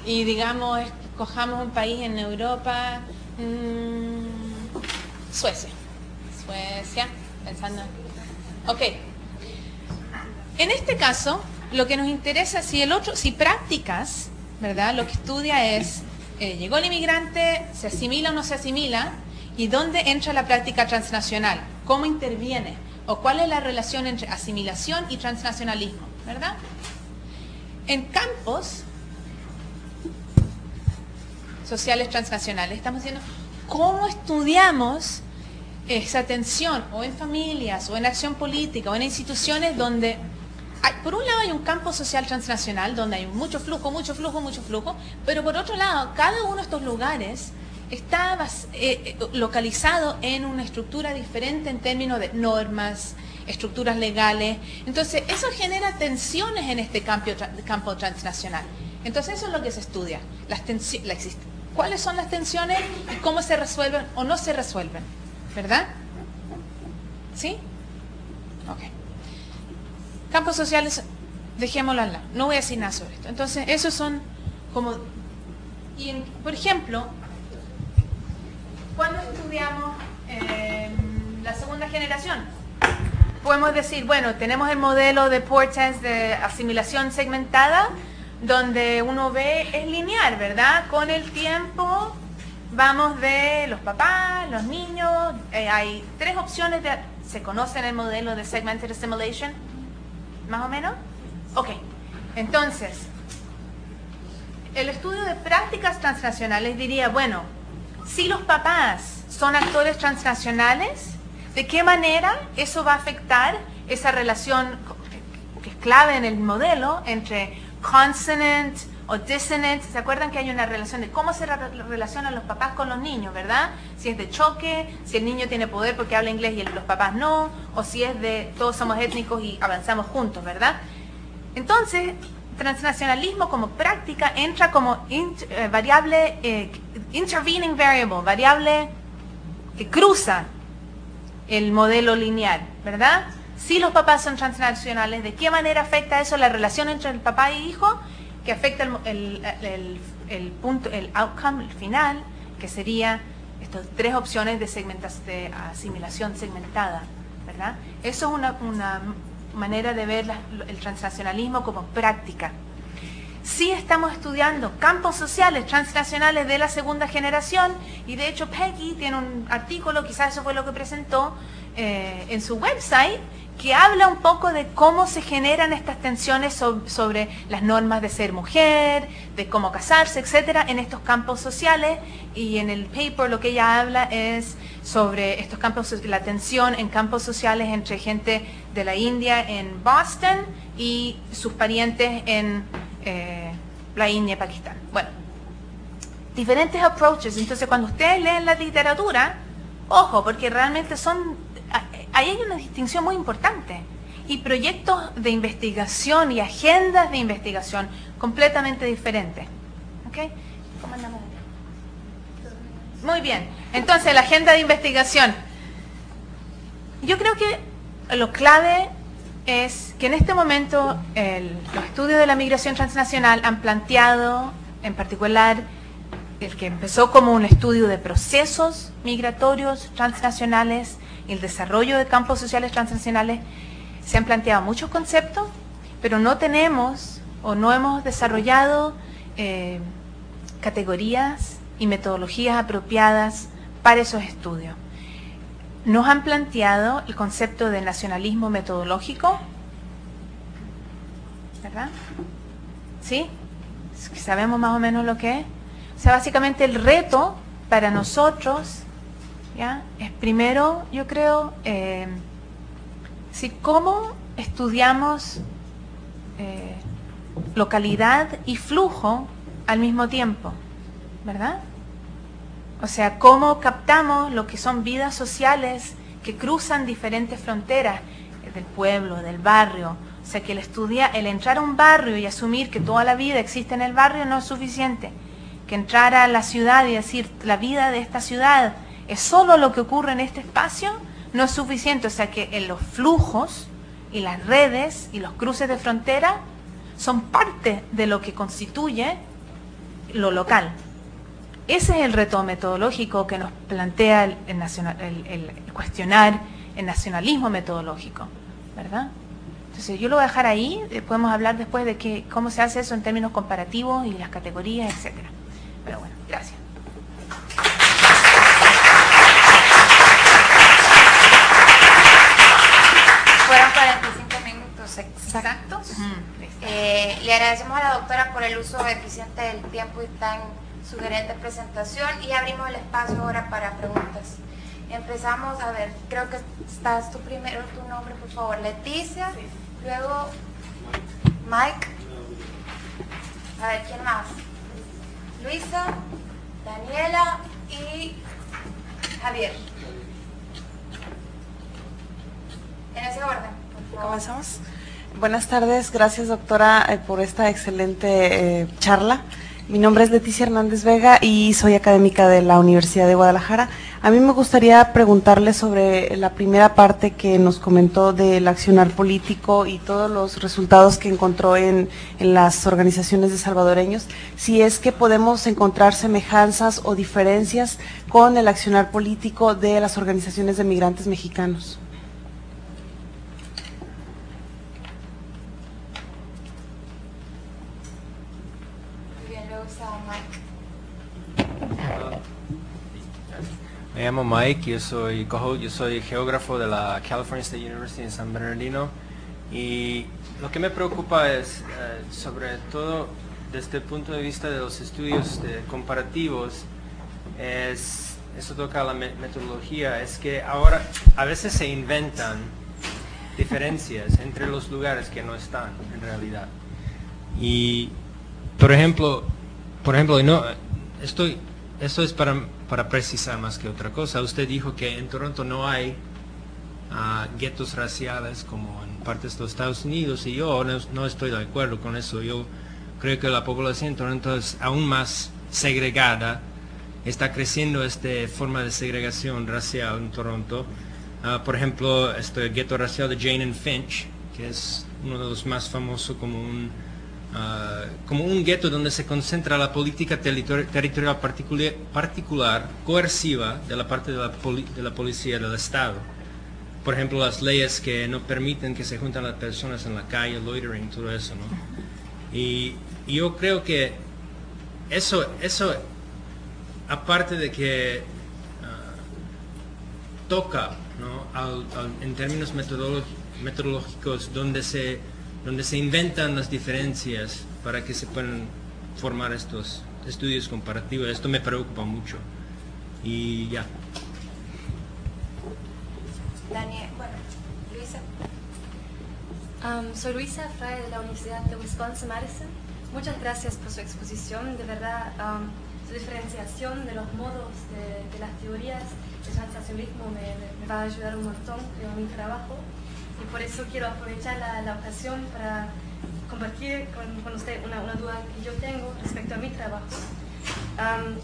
C: Y digamos, cojamos un país en Europa, Suecia, pensando. Ok. En este caso, lo que nos interesa, si prácticas, ¿verdad? Lo que estudia es, llegó el inmigrante, se asimila o no se asimila, y dónde entra la práctica transnacional, cómo interviene, o cuál es la relación entre asimilación y transnacionalismo, ¿verdad? En campos sociales transnacionales estamos diciendo cómo estudiamos esa tensión, o en familias, o en acción política, o en instituciones donde, por un lado hay un campo social transnacional, donde hay mucho flujo, pero por otro lado, cada uno de estos lugares está localizado en una estructura diferente en términos de normas, estructuras legales. Entonces, eso genera tensiones en este campo transnacional. Entonces, eso es lo que se estudia, cuáles son las tensiones y cómo se resuelven o no se resuelven, ¿verdad? ¿Sí? Ok. Campos sociales, dejémoslo al lado, no voy a decir nada sobre esto. Entonces, esos son como... por ejemplo, cuando estudiamos la segunda generación, podemos decir, bueno, tenemos el modelo de Portes de asimilación segmentada, donde uno ve, es lineal, ¿verdad? Con el tiempo vamos de los papás, los niños, hay 3 opciones, ¿se conoce el modelo de Segmented Assimilation? ¿Más o menos? Ok, entonces, el estudio de prácticas transnacionales diría, bueno, si los papás son actores transnacionales, ¿de qué manera eso va a afectar esa relación que es clave en el modelo entre consonant o dissonant? ¿Se acuerdan que hay una relación de cómo se relacionan los papás con los niños, verdad? Si es de choque, si el niño tiene poder porque habla inglés y los papás no, o si es de todos somos étnicos y avanzamos juntos, ¿verdad? Entonces, transnacionalismo como práctica entra como variable, intervening variable, variable que cruza el modelo lineal, ¿verdad? Si los papás son transnacionales, ¿de qué manera afecta eso la relación entre el papá y hijo? Que afecta el punto, el outcome, el final, que sería estas 3 opciones de asimilación segmentada, ¿verdad? Eso es una manera de ver el transnacionalismo como práctica. Sí estamos estudiando campos sociales transnacionales de la segunda generación, y de hecho Peggy tiene un artículo, quizás eso fue lo que presentó en su website, que habla un poco de cómo se generan estas tensiones sobre las normas de ser mujer, de cómo casarse, etcétera, en estos campos sociales. Y en el paper lo que ella habla es sobre estos campos, la tensión en campos sociales entre gente de la India en Boston y sus parientes en la India y Pakistán. Bueno, diferentes approaches. Entonces, cuando ustedes leen la literatura, ojo, porque realmente ahí hay una distinción muy importante, y proyectos de investigación y agendas de investigación completamente diferentes. ¿Ok? ¿Cómo andamos? Muy bien. Entonces, la agenda de investigación. Yo creo que lo clave es que en este momento los estudios de la migración transnacional han planteado, en particular, el que empezó como un estudio de procesos migratorios transnacionales y el desarrollo de campos sociales transnacionales, se han planteado muchos conceptos, pero no tenemos o no hemos desarrollado categorías y metodologías apropiadas para esos estudios. Nos han planteado el concepto de nacionalismo metodológico, ¿verdad? ¿Sí? ¿Sabemos más o menos lo que es? O sea, básicamente el reto para nosotros, ¿ya?, es primero, yo creo, cómo estudiamos localidad y flujo al mismo tiempo, ¿verdad? O sea, cómo captamos lo que son vidas sociales que cruzan diferentes fronteras,
A: del pueblo, del barrio. O sea, que el entrar a un barrio y asumir que toda la vida existe en el barrio no es suficiente. Que entrar a la ciudad y decir, la vida de esta ciudad es solo lo que ocurre en este espacio, no es suficiente. O sea, que en los flujos y las redes y los cruces de frontera son parte de lo que constituye lo local. Ese es el reto metodológico que nos plantea el cuestionar el nacionalismo metodológico, ¿verdad? Entonces yo lo voy a dejar ahí, podemos hablar después de cómo se hace eso en términos comparativos y las categorías, etcétera. Pero bueno, gracias.
B: Fueron 45 minutos exactos. Le agradecemos a la doctora por el uso eficiente del tiempo y tan sugerente presentación y abrimos el espacio ahora para preguntas. Empezamos, a ver, creo que estás tú primero, tu nombre por favor, Leticia, sí. Luego Mike, a ver, ¿quién más? Luisa, Daniela y Javier. En ese orden, por favor.
D: ¿Comenzamos? Buenas tardes, gracias doctora por esta excelente charla. Mi nombre es Leticia Hernández Vega y soy académica de la Universidad de Guadalajara. A mí me gustaría preguntarle sobre la primera parte que nos comentó del accionar político y todos los resultados que encontró en las organizaciones de salvadoreños, si es que podemos encontrar semejanzas o diferencias con el accionar político de las organizaciones de migrantes mexicanos.
E: Me llamo Mike, yo soy geógrafo de la California State University en San Bernardino y lo que me preocupa es, sobre todo desde el punto de vista de los estudios comparativos, eso toca la metodología, es que ahora a veces se inventan diferencias entre los lugares que no están en realidad. Y, por ejemplo, esto es para precisar más que otra cosa. Usted dijo que en Toronto no hay guetos raciales como en partes de los Estados Unidos y yo no estoy de acuerdo con eso. Yo creo que la población en Toronto es aún más segregada. Está creciendo esta forma de segregación racial en Toronto. Por ejemplo, este gueto racial de Jane and Finch, que es uno de los más famosos como un gueto donde se concentra la política territorial particular, coerciva, de la parte de la policía del Estado. Por ejemplo, las leyes que no permiten que se junten las personas en la calle, loitering, todo eso, ¿no? Y yo creo que eso aparte de que toca, ¿no?, en términos metodológicos, donde se inventan las diferencias para que se puedan formar estos estudios comparativos. Esto me preocupa mucho. Y ya.
B: Daniel, bueno, Luisa.
F: Soy Luisa Frey de la Universidad de Wisconsin-Madison. Muchas gracias por su exposición. De verdad, su diferenciación de los modos de las teorías de transnacionalismo me va a ayudar un montón en mi trabajo. Y por eso quiero aprovechar la ocasión para compartir con usted una duda que yo tengo respecto a mi trabajo.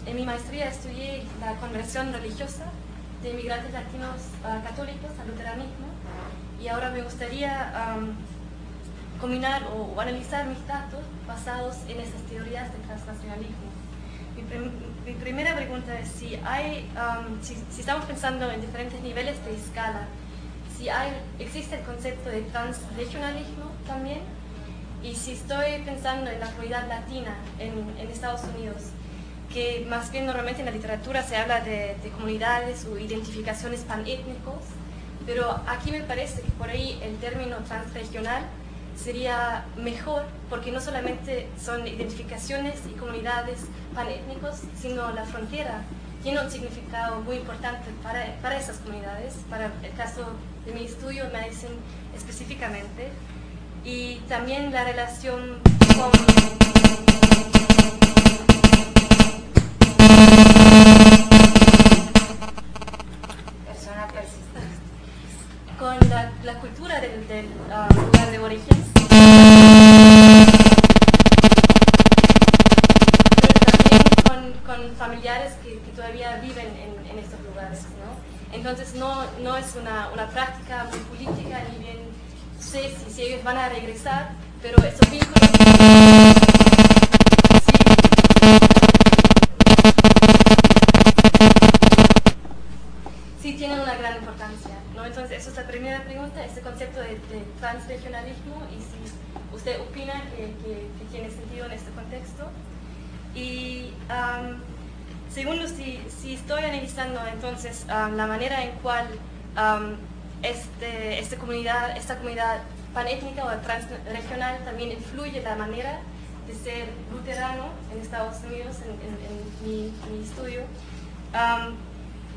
F: En mi maestría estudié la conversión religiosa de inmigrantes latinos católicos al luteranismo y ahora me gustaría combinar o analizar mis datos basados en esas teorías de transnacionalismo. Mi primera pregunta es si estamos pensando en diferentes niveles de escala, si existe el concepto de transregionalismo también, y si estoy pensando en la comunidad latina en Estados Unidos, que más bien normalmente en la literatura se habla de comunidades o identificaciones panétnicos, pero aquí me parece que por ahí el término transregional sería mejor, porque no solamente son identificaciones y comunidades panétnicos, sino la frontera tiene un significado muy importante para esas comunidades, para el caso de mi estudio en Madison específicamente, y también la relación con la cultura del todavía viven en estos lugares, ¿no? Entonces no es una práctica muy política, ni bien sé si ellos van a regresar, pero esos vínculos sí tienen una gran importancia, ¿no? Entonces esa es la primera pregunta, este concepto de transregionalismo, y si usted opina que tiene sentido en este contexto. Y segundo, si estoy analizando entonces la manera en cual esta comunidad panétnica o transregional también influye la manera de ser luterano en Estados Unidos, en mi estudio,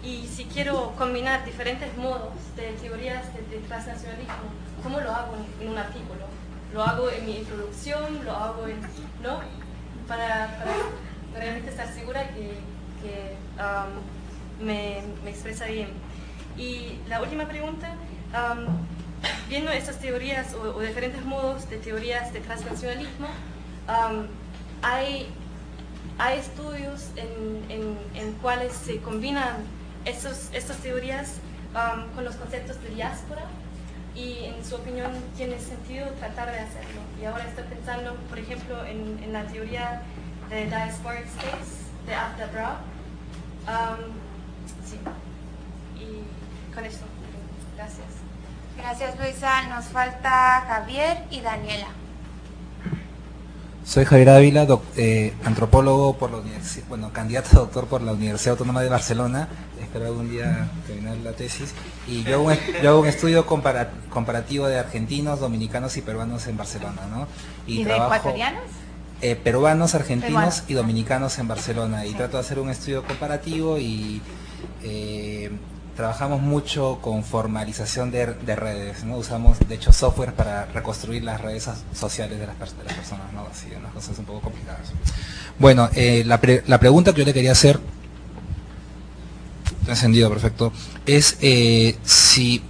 F: y si quiero combinar diferentes modos de teorías de transnacionalismo, ¿cómo lo hago en un artículo? ¿Lo hago en mi introducción? ¿Lo hago no? Para realmente estar segura que me expresa bien. Y la última pregunta, viendo estas teorías o diferentes modos de teorías de transnacionalismo, hay estudios en cuales se combinan estas teorías con los conceptos de diáspora, y en su opinión tiene sentido tratar de hacerlo. Y ahora estoy pensando, por ejemplo, en la teoría de Diasporic States de Afta Brau. Sí, y con eso, gracias.
B: Gracias, Luisa. Nos falta Javier y Daniela.
G: Soy Javier Ávila, antropólogo por la universidad, candidato a doctor por la Universidad Autónoma de Barcelona. Espero algún día terminar la tesis. Y yo hago un estudio comparativo de argentinos, dominicanos y peruanos en Barcelona, ¿no?
A: ¿Y de ecuatorianos?
G: Peruanos, argentinos y dominicanos en Barcelona. Y trato de hacer un estudio comparativo y trabajamos mucho con formalización de redes, ¿no? Usamos, de hecho, software para reconstruir las redes sociales de las personas, ¿no? Así, unas cosas un poco complicadas. Bueno, la pregunta que yo le quería hacer, encendido, perfecto, es si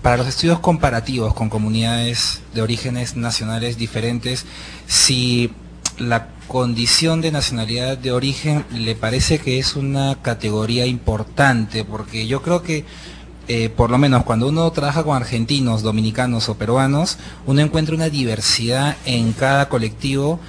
G: para los estudios comparativos con comunidades de orígenes nacionales diferentes, si la condición de nacionalidad de origen le parece que es una categoría importante, porque yo creo que por lo menos cuando uno trabaja con argentinos, dominicanos o peruanos, uno encuentra una diversidad en cada colectivo.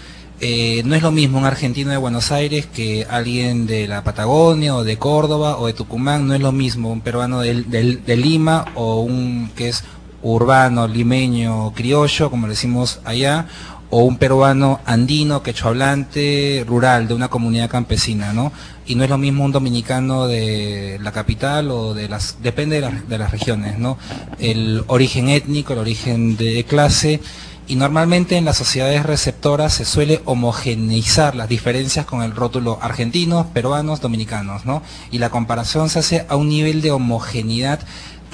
G: No es lo mismo un argentino de Buenos Aires que alguien de la Patagonia o de Córdoba o de Tucumán. No es lo mismo un peruano de Lima o un que es urbano, limeño, criollo, como le decimos allá, o un peruano andino, quechohablante, rural, de una comunidad campesina, ¿no? Y no es lo mismo un dominicano de la capital o depende de las regiones, ¿no? El origen étnico, el origen de clase, y normalmente en las sociedades receptoras se suele homogeneizar las diferencias con el rótulo argentinos, peruanos, dominicanos, ¿no? Y la comparación se hace a un nivel de homogeneidad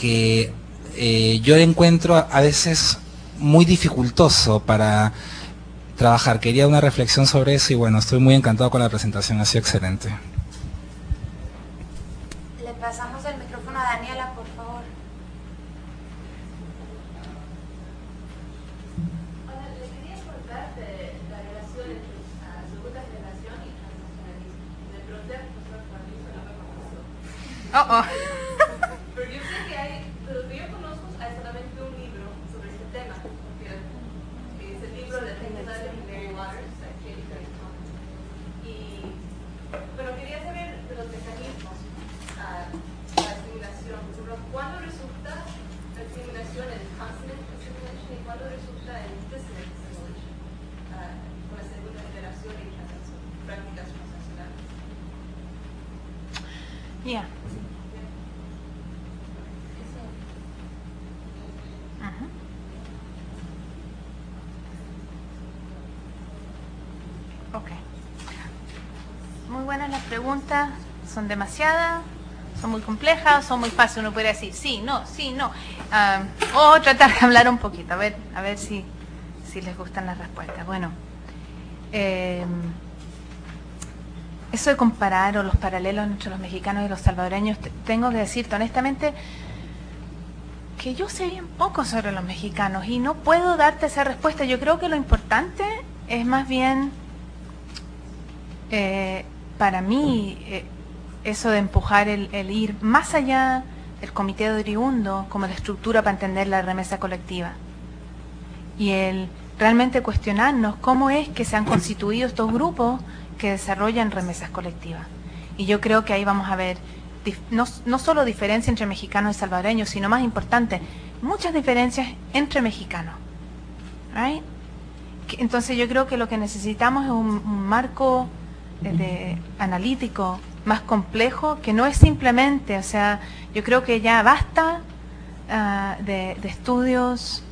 G: que yo encuentro a veces muy dificultoso para trabajar. Quería una reflexión sobre eso y bueno, estoy muy encantado con la presentación, ha sido excelente.
B: Le pasamos el micrófono a Daniela, por favor.
H: Hola, le quería contar de la relación entre segunda generación y transnacionalismo. De pronto, profesor Juanito no me conoció. Pero yo sé que hay, pero lo que yo conozco hay solamente un libro sobre este tema, porque es el libro de Mary Waters, y bueno, quería saber de los mecanismos a la asimilación. Por ejemplo, ¿cuándo resulta la asimilación en consonant assimilation y cuándo resulta en dissonant assimilation con la segunda generación y prácticas transnacionales?
A: Yeah. Ok. Muy buenas las preguntas, son demasiadas, son muy complejas, son muy fáciles, uno puede decir sí, no, o tratar de hablar un poquito, a ver si les gustan las respuestas. Bueno, eso de comparar o los paralelos entre los mexicanos y los salvadoreños, tengo que decirte honestamente que yo sé bien poco sobre los mexicanos y no puedo darte esa respuesta. Yo creo que lo importante es más bien, para mí, eso de empujar el ir más allá del comité de oriundo como la estructura para entender la remesa colectiva. Y el realmente cuestionarnos cómo es que se han constituido estos grupos que desarrollan remesas colectivas. Y yo creo que ahí vamos a ver no solo diferencia entre mexicanos y salvadoreños, sino más importante, muchas diferencias entre mexicanos. ¿Right? Entonces yo creo que lo que necesitamos es un marco analítico más complejo, que no es simplemente, o sea, yo creo que ya basta de estudios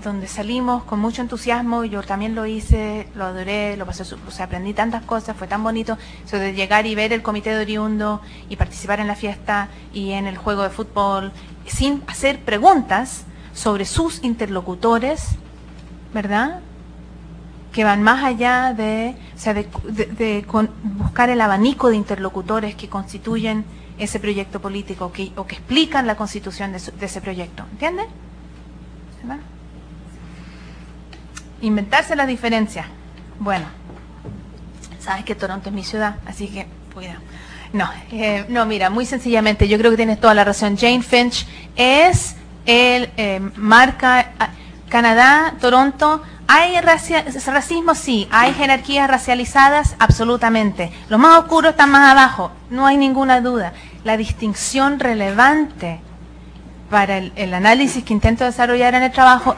A: donde salimos con mucho entusiasmo. Yo también lo hice, lo adoré, lo pasé, o sea, aprendí tantas cosas, fue tan bonito eso de llegar y ver el comité de oriundo y participar en la fiesta y en el juego de fútbol sin hacer preguntas sobre sus interlocutores, ¿verdad? Que van más allá de buscar el abanico de interlocutores que constituyen ese proyecto político o que explican la constitución de ese proyecto. ¿Entiendes? ¿Verdad? Inventarse la diferencia. Bueno, sabes que Toronto es mi ciudad, así que cuidado. No, mira, muy sencillamente, yo creo que tienes toda la razón. Jane Finch es marca Canadá, Toronto. ¿Hay racismo? Sí. ¿Hay jerarquías racializadas? Absolutamente. Los más oscuros están más abajo, no hay ninguna duda. La distinción relevante para el análisis que intento desarrollar en el trabajo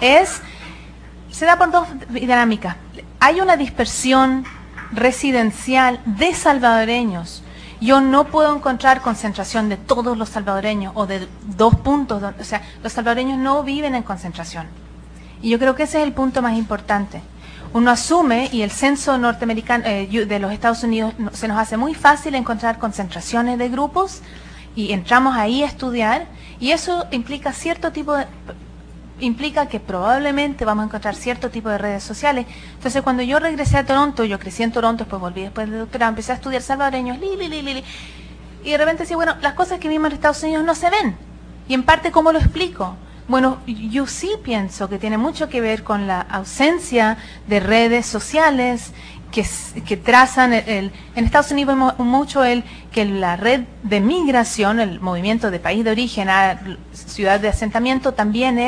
A: se da por dos dinámicas. Hay una dispersión residencial de salvadoreños. Yo no puedo encontrar concentración de todos los salvadoreños o de 2 puntos, o sea, los salvadoreños no viven en concentración. Y yo creo que ese es el punto más importante. Uno asume, y el censo norteamericano de los Estados Unidos se nos hace muy fácil encontrar concentraciones de grupos y entramos ahí a estudiar, y eso implica implica que probablemente vamos a encontrar cierto tipo de redes sociales. Entonces, cuando yo regresé a Toronto, yo crecí en Toronto, después volví después de doctorado, empecé a estudiar salvadoreños, y de repente decía, bueno, las cosas que vimos en Estados Unidos no se ven. Y en parte, ¿cómo lo explico? Bueno, yo sí pienso que tiene mucho que ver con la ausencia de redes sociales que trazan en Estados Unidos vemos mucho que la red de migración, el movimiento de país de origen a ciudad de asentamiento también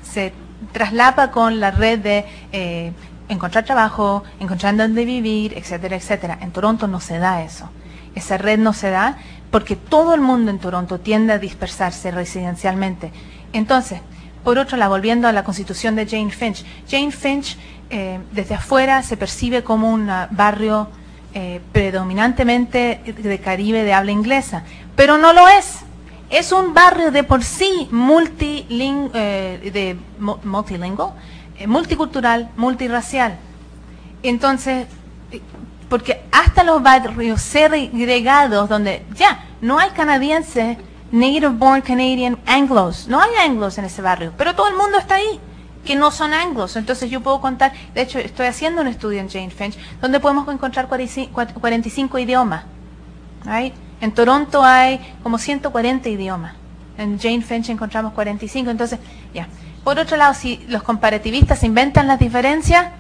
A: se traslapa con la red de encontrar trabajo, encontrar dónde vivir, etcétera, etcétera. En Toronto no se da eso. Esa red no se da porque todo el mundo en Toronto tiende a dispersarse residencialmente. Entonces, por otro lado, volviendo a la constitución de Jane Finch, desde afuera se percibe como un barrio predominantemente de Caribe de habla inglesa, pero no lo es. Es un barrio de por sí multilingual, multicultural, multirracial. Entonces, porque hasta los barrios segregados donde ya no hay canadienses, native born Canadian anglos, no hay anglos en ese barrio, pero todo el mundo está ahí que no son anglos. Entonces yo puedo contar, de hecho estoy haciendo un estudio en Jane Finch donde podemos encontrar 45 idiomas. ¿Right? En Toronto hay como 140 idiomas, en Jane Finch encontramos 45. Entonces, ya. Por otro lado, si los comparativistas inventan las diferencias,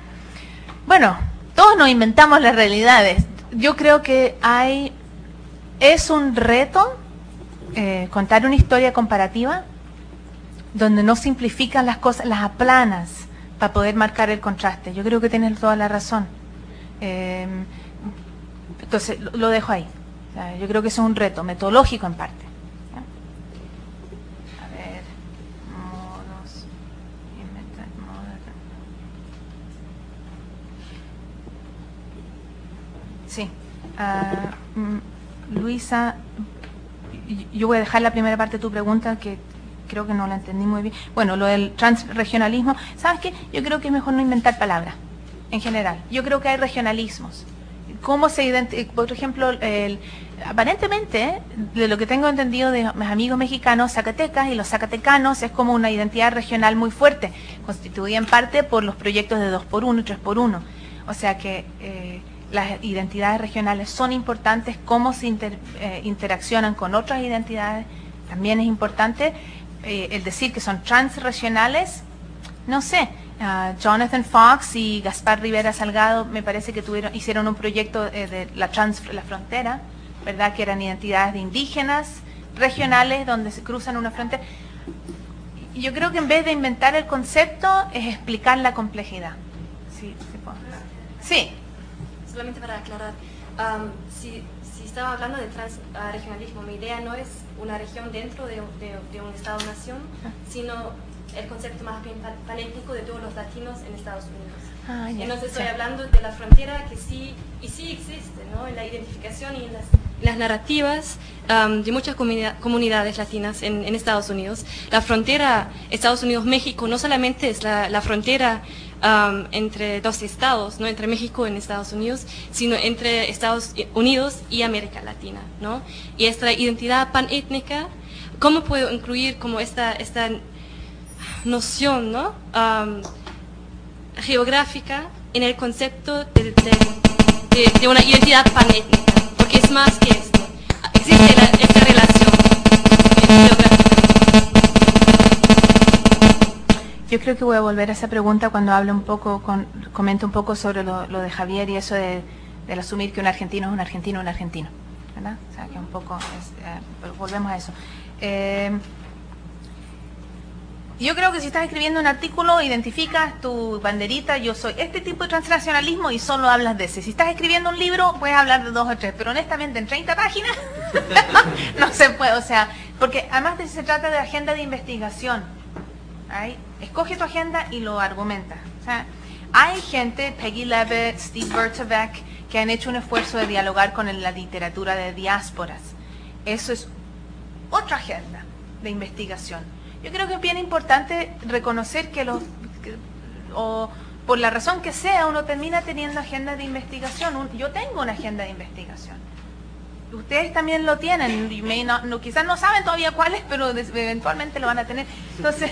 A: bueno, todos nos inventamos las realidades. Yo creo que es un reto contar una historia comparativa donde no simplifican las cosas, las aplanas para poder marcar el contraste. Yo creo que tienes toda la razón. Entonces, lo dejo ahí. O sea, yo creo que eso es un reto metodológico en parte. ¿Ya? A ver, modos. Sí. Luisa, yo voy a dejar la primera parte de tu pregunta que creo que no la entendí muy bien. Bueno, lo del transregionalismo. ¿Sabes qué? Yo creo que es mejor no inventar palabras en general. Yo creo que hay regionalismos. ¿Cómo se identifica? Por ejemplo, aparentemente, de lo que tengo entendido de mis amigos mexicanos, Zacatecas y los zacatecanos es como una identidad regional muy fuerte, constituida en parte por los proyectos de 2x1 y 3x1. O sea que las identidades regionales son importantes, cómo se interaccionan con otras identidades también es importante. El decir que son transregionales, no sé, Jonathan Fox y Gaspar Rivera Salgado me parece que hicieron un proyecto de la frontera, ¿verdad? Que eran identidades de indígenas, regionales, donde se cruzan una frontera. Yo creo que en vez de inventar el concepto, es explicar la complejidad. Sí, sí.
F: Solamente para aclarar, si estaba hablando de transregionalismo, mi idea no es una región dentro de un Estado-nación, sino el concepto más bien panétnico de todos los latinos en Estados Unidos. Entonces estoy hablando de la frontera que sí existe, ¿no? En la identificación y en las narrativas de muchas comunidades latinas en Estados Unidos. La frontera Estados Unidos-México no solamente es la frontera entre dos estados, ¿no? Entre México y Estados Unidos, sino entre Estados Unidos y América Latina, ¿no? Y esta identidad panétnica, ¿cómo puedo incluir como esta noción, ¿no? Geográfica en el concepto de una identidad panétnica? Porque es más que esto. Existe esta relación geográfica.
A: Yo creo que voy a volver a esa pregunta cuando hable un poco, comente un poco sobre lo de Javier y eso del asumir que un argentino es un argentino, ¿verdad? O sea, que un poco, volvemos a eso. Yo creo que si estás escribiendo un artículo, identificas tu banderita, yo soy este tipo de transnacionalismo y solo hablas de ese. Si estás escribiendo un libro, puedes hablar de 2 o 3, pero honestamente en 30 páginas no se puede, o sea, porque además se trata de agenda de investigación. ¿Right? Escoge tu agenda y lo argumenta. O sea, hay gente, Peggy Levitt, Steve Bertovec, que han hecho un esfuerzo de dialogar con la literatura de diásporas. Eso es otra agenda de investigación. Yo creo que es bien importante reconocer que por la razón que sea, uno termina teniendo agendas de investigación. Yo tengo una agenda de investigación. Ustedes también lo tienen, quizás no saben todavía cuáles, pero eventualmente lo van a tener. Entonces,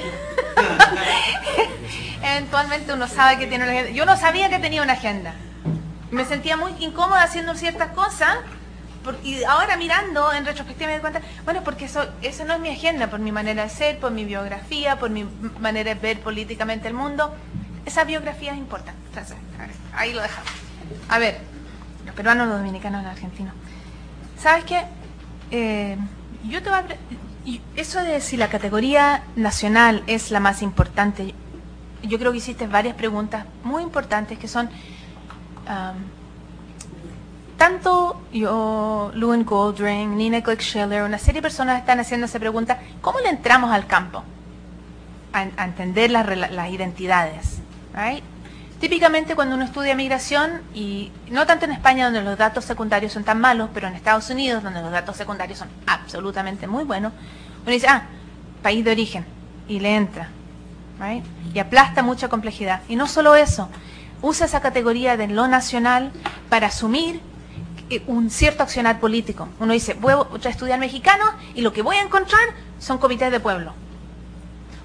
A: eventualmente uno sabe que tiene una agenda. Yo no sabía que tenía una agenda. Me sentía muy incómoda haciendo ciertas cosas, y ahora mirando en retrospectiva me doy cuenta, bueno, porque eso no es mi agenda, por mi manera de ser, por mi biografía, por mi manera de ver políticamente el mundo. Esa biografía es importante. Entonces, ahí lo dejamos. A ver, los peruanos, los dominicanos, los argentinos. ¿Sabes qué? Yo te voy a... Eso de si la categoría nacional es la más importante, yo creo que hiciste varias preguntas muy importantes que son... tanto yo, Lewin Goldring, Nina Glick-Schiller, una serie de personas están haciendo esa pregunta, ¿cómo le entramos al campo? A entender las identidades. Right? Típicamente cuando uno estudia migración, y no tanto en España donde los datos secundarios son tan malos, pero en Estados Unidos donde los datos secundarios son absolutamente muy buenos, uno dice, país de origen, y le entra, right? Y aplasta mucha complejidad. Y no solo eso, usa esa categoría de lo nacional para asumir un cierto accionar político. Uno dice, voy a estudiar mexicano y lo que voy a encontrar son comités de pueblo.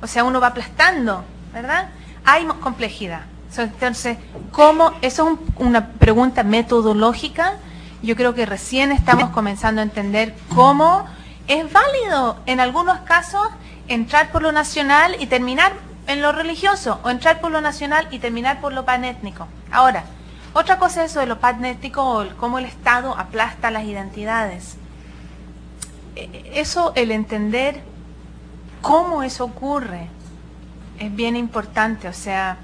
A: O sea, uno va aplastando, ¿verdad? Hay complejidad. Entonces, ¿cómo? Eso es una pregunta metodológica. Yo creo que recién estamos comenzando a entender cómo es válido en algunos casos entrar por lo nacional y terminar en lo religioso, o entrar por lo nacional y terminar por lo panétnico. Ahora, otra cosa es eso de lo panétnico, o cómo el Estado aplasta las identidades. Eso, el entender cómo eso ocurre, es bien importante. O sea,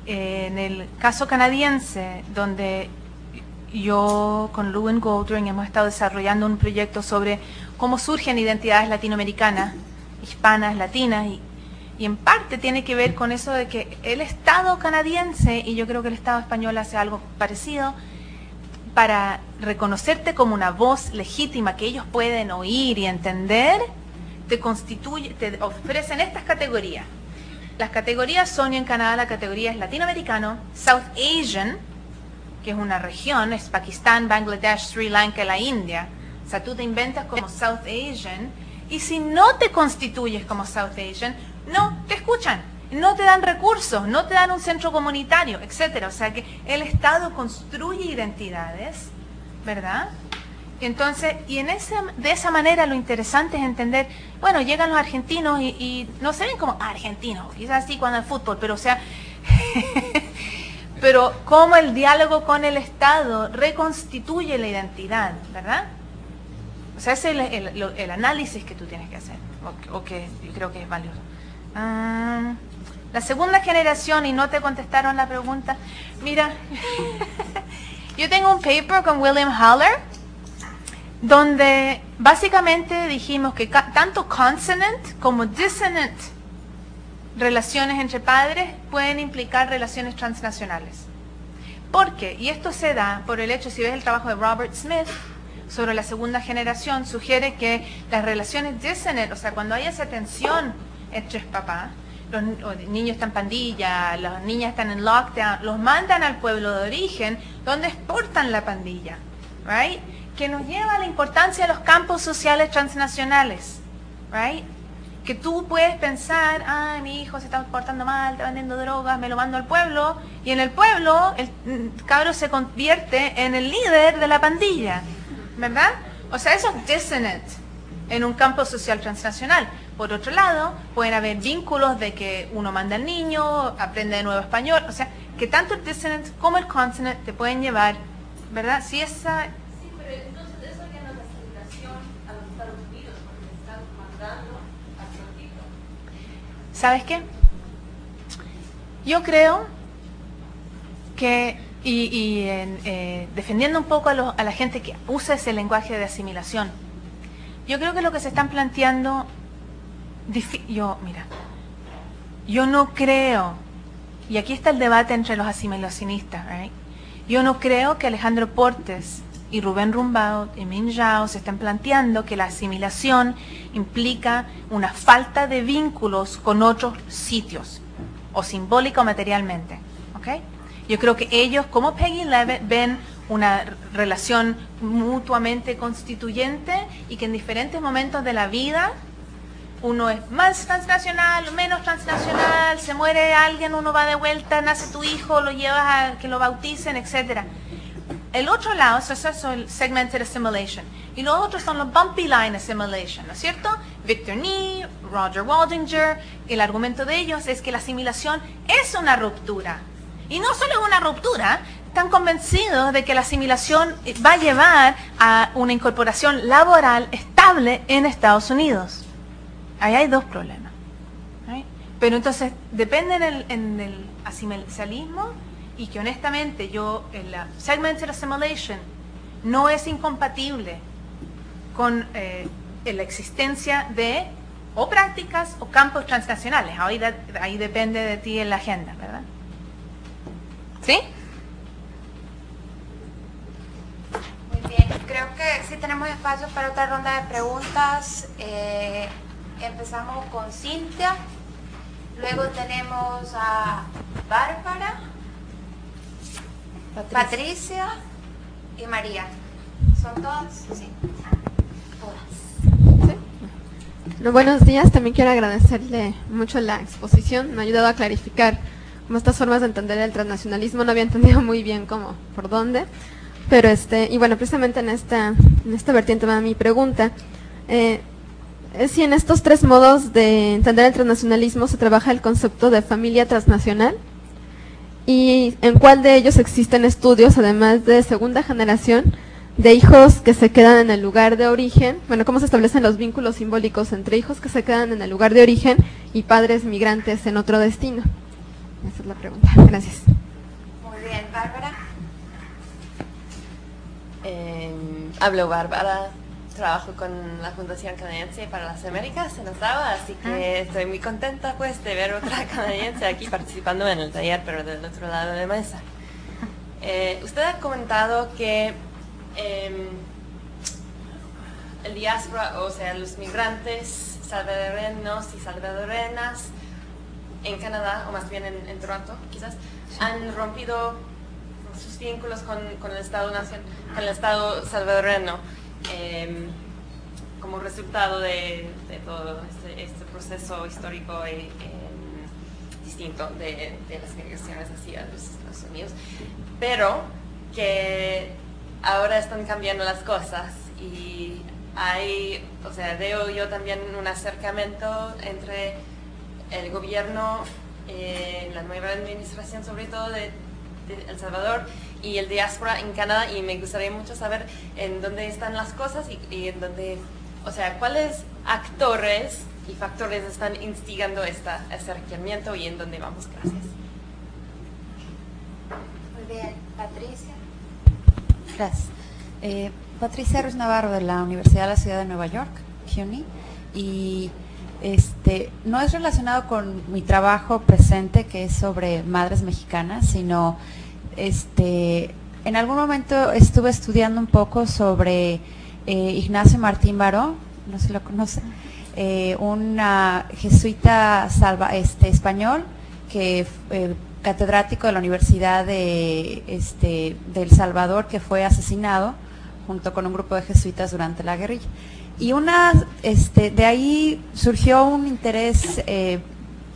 A: en el caso canadiense, donde yo con Lewin Goldring hemos estado desarrollando un proyecto sobre cómo surgen identidades latinoamericanas, hispanas, latinas, y en parte tiene que ver con eso de que el Estado canadiense, y yo creo que el Estado español hace algo parecido, para reconocerte como una voz legítima que ellos pueden oír y entender, te ofrecen estas categorías. Las categorías son, en Canadá la categoría es latinoamericano, South Asian, que es una región, es Pakistán, Bangladesh, Sri Lanka, la India. O sea, tú te inventas como South Asian, y si no te constituyes como South Asian, no te escuchan, no te dan recursos, no te dan un centro comunitario, etcétera. O sea que el Estado construye identidades, ¿verdad? Entonces, de esa manera lo interesante es entender, bueno, llegan los argentinos y no se ven como argentinos, quizás sí cuando el fútbol, pero o sea, pero cómo el diálogo con el Estado reconstituye la identidad, ¿verdad? O sea, ese es el análisis que tú tienes que hacer, o que yo creo que es valioso. La segunda generación, y no te contestaron la pregunta, mira, yo tengo un paper con William Haller, donde básicamente dijimos que tanto consonant como dissonant relaciones entre padres pueden implicar relaciones transnacionales. ¿Por qué? Y esto se da por el hecho, si ves el trabajo de Robert Smith sobre la segunda generación, sugiere que las relaciones dissonant, o sea, cuando hay esa tensión entre papás, los niños están en pandilla, las niñas están en lockdown, los mandan al pueblo de origen, donde exportan la pandilla, right? Que nos lleva a la importancia de los campos sociales transnacionales, right? Que tú puedes pensar, mi hijo se está portando mal, está vendiendo drogas, me lo mando al pueblo, y en el pueblo el cabro se convierte en el líder de la pandilla, ¿verdad? O sea, eso es dissonant en un campo social transnacional. Por otro lado, pueden haber vínculos de que uno manda al niño, aprende de nuevo español, o sea, que tanto el dissonant como el consonant te pueden llevar, ¿verdad? Si esa...
H: Sí, pero entonces eso ya no es asimilación a los Estados Unidos, porque le están mandando a su hijo.
A: ¿Sabes qué? Yo creo que, defendiendo un poco a la gente que usa ese lenguaje de asimilación, yo creo que lo que se están planteando, yo no creo, y aquí está el debate entre los asimilacionistas, right? Yo no creo que Alejandro Portes y Rubén Rumbaud y Min Zhao se estén planteando que la asimilación implica una falta de vínculos con otros sitios, o simbólica o materialmente, ¿ok? Yo creo que ellos, como Peggy Levitt, ven una relación mutuamente constituyente y que en diferentes momentos de la vida uno es más transnacional, menos transnacional, se muere alguien, uno va de vuelta, nace tu hijo, lo llevas a que lo bauticen, etcétera. El otro lado, eso es el segmented assimilation, y los otros son los bumpy line assimilation, ¿no es cierto? Victor Nee, Roger Waldinger, el argumento de ellos es que la asimilación es una ruptura. Y no solo es una ruptura, están convencidos de que la asimilación va a llevar a una incorporación laboral estable en Estados Unidos. Ahí hay dos problemas, ¿right? Pero entonces depende en el asimilacionismo, y que honestamente la segmented assimilation no es incompatible con la existencia de o prácticas o campos transnacionales. Ahí depende de ti en la agenda, ¿verdad? ¿Sí?
B: Muy bien, creo que sí tenemos espacio para otra ronda de preguntas. Empezamos con Cintia, luego tenemos a Bárbara, Patricia y María. ¿Son todas? Sí. Todas.
I: ¿Sí? Buenos días, también quiero agradecerle mucho la exposición, me ha ayudado a clarificar como estas formas de entender el transnacionalismo. No había entendido muy bien cómo, por dónde, pero y bueno, precisamente en esta vertiente va mi pregunta. Es si en estos tres modos de entender el transnacionalismo se trabaja el concepto de familia transnacional, y en cuál de ellos existen estudios, además de segunda generación, de hijos que se quedan en el lugar de origen, bueno, cómo se establecen los vínculos simbólicos entre hijos que se quedan en el lugar de origen y padres migrantes en otro destino. Esa es la pregunta. Gracias.
B: Muy bien, Bárbara.
J: Hablo Bárbara, trabajo con la Fundación Canadiense para las Américas en Ottawa, así que estoy muy contenta pues de ver otra canadiense aquí participando en el taller, pero del otro lado de la mesa. Usted ha comentado que el diáspora, o sea, los migrantes salvadoreños y salvadoreñas en Canadá, o más bien en Toronto, quizás, han rompido sus vínculos con el Estado salvadoreño como resultado de todo este proceso histórico distinto de las migraciones hacia los Estados Unidos, pero que ahora están cambiando las cosas y veo yo también un acercamiento entre el gobierno, la nueva administración sobre todo, de de El Salvador y el diáspora en Canadá, y me gustaría mucho saber en dónde están las cosas y en dónde, o sea, cuáles actores y factores están instigando este acercamiento y en dónde vamos. Gracias.
B: Muy bien, Patricia.
K: Gracias. Patricia Ruiz Navarro, de la Universidad de la Ciudad de Nueva York, CUNY, y no es relacionado con mi trabajo presente, que es sobre madres mexicanas, sino en algún momento estuve estudiando un poco sobre Ignacio Martín Baró, no se lo conoce, un jesuita español, que catedrático de la Universidad de El Salvador, que fue asesinado junto con un grupo de jesuitas durante la guerrilla. Y de ahí surgió un interés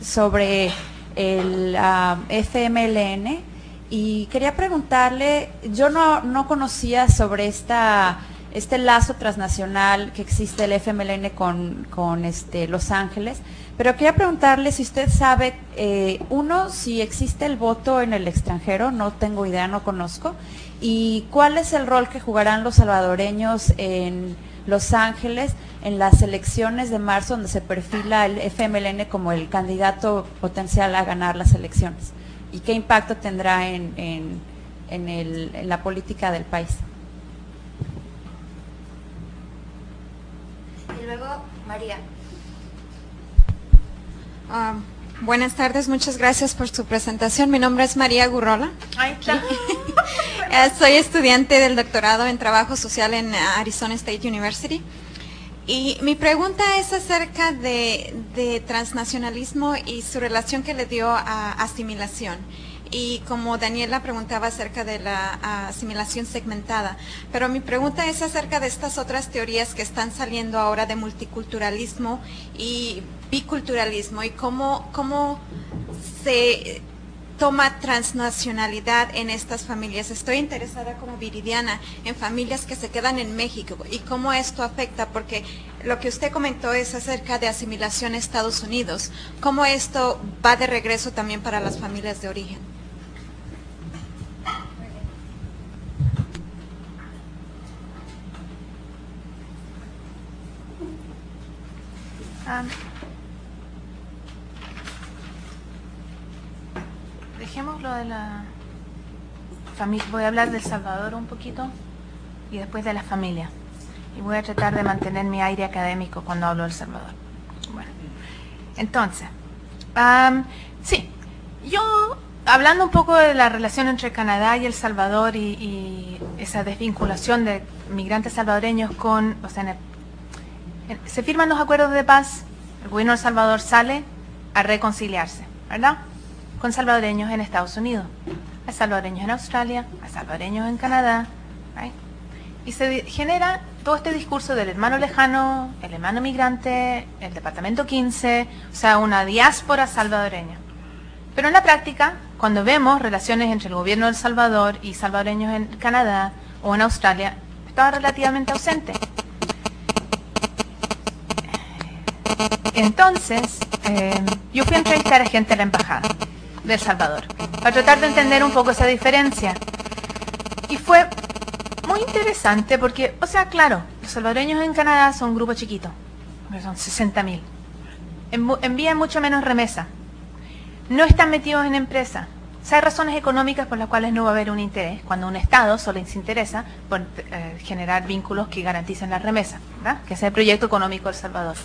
K: sobre el FMLN, y quería preguntarle, yo no conocía sobre este lazo transnacional que existe el FMLN con Los Ángeles, pero quería preguntarle si usted sabe, si existe el voto en el extranjero, no tengo idea, no conozco, y cuál es el rol que jugarán los salvadoreños en Los Ángeles en las elecciones de marzo, donde se perfila el FMLN como el candidato potencial a ganar las elecciones, y qué impacto tendrá en la política del país.
B: Y luego, María.
L: Buenas tardes, muchas gracias por su presentación. Mi nombre es María Gurrola.
C: Ahí está.
L: Soy estudiante del doctorado en Trabajo Social en Arizona State University. Y mi pregunta es acerca de transnacionalismo y su relación que le dio a asimilación. Y como Daniela preguntaba acerca de la asimilación segmentada, pero mi pregunta es acerca de estas otras teorías que están saliendo ahora de multiculturalismo y biculturalismo, y cómo se toma transnacionalidad en estas familias. Estoy interesada como Viridiana en familias que se quedan en México y cómo esto afecta, porque lo que usted comentó es acerca de asimilación a Estados Unidos, cómo esto va de regreso también para las familias de origen.
C: Dejemos lo de la familia. Voy a hablar del Salvador un poquito y después de la familia. Y voy a tratar de mantener mi aire académico cuando hablo del Salvador. Bueno, entonces, sí, yo hablando un poco de la relación entre Canadá y El Salvador y esa desvinculación de migrantes salvadoreños con, o sea, se firman los acuerdos de paz, el gobierno de El Salvador sale a reconciliarse, ¿verdad?, con salvadoreños en Estados Unidos, hay salvadoreños en Australia, hay salvadoreños en Canadá, ¿right? Y se genera todo este discurso del hermano lejano, el hermano migrante, el departamento 15, o sea, una diáspora salvadoreña. Pero en la práctica, cuando vemos relaciones entre el gobierno de El Salvador y salvadoreños en Canadá o en Australia, estaba relativamente ausente. Entonces, yo fui a entrevistar a gente de la embajada de El Salvador para tratar de entender un poco esa diferencia. Y fue muy interesante porque, o sea, claro, los salvadoreños en Canadá son un grupo chiquito, son 60.000. Envían mucho menos remesa. No están metidos en empresa. O sea, hay razones económicas por las cuales no va a haber un interés cuando un Estado solo se interesa por generar vínculos que garanticen la remesa, ¿verdad?, que es el proyecto económico de El Salvador.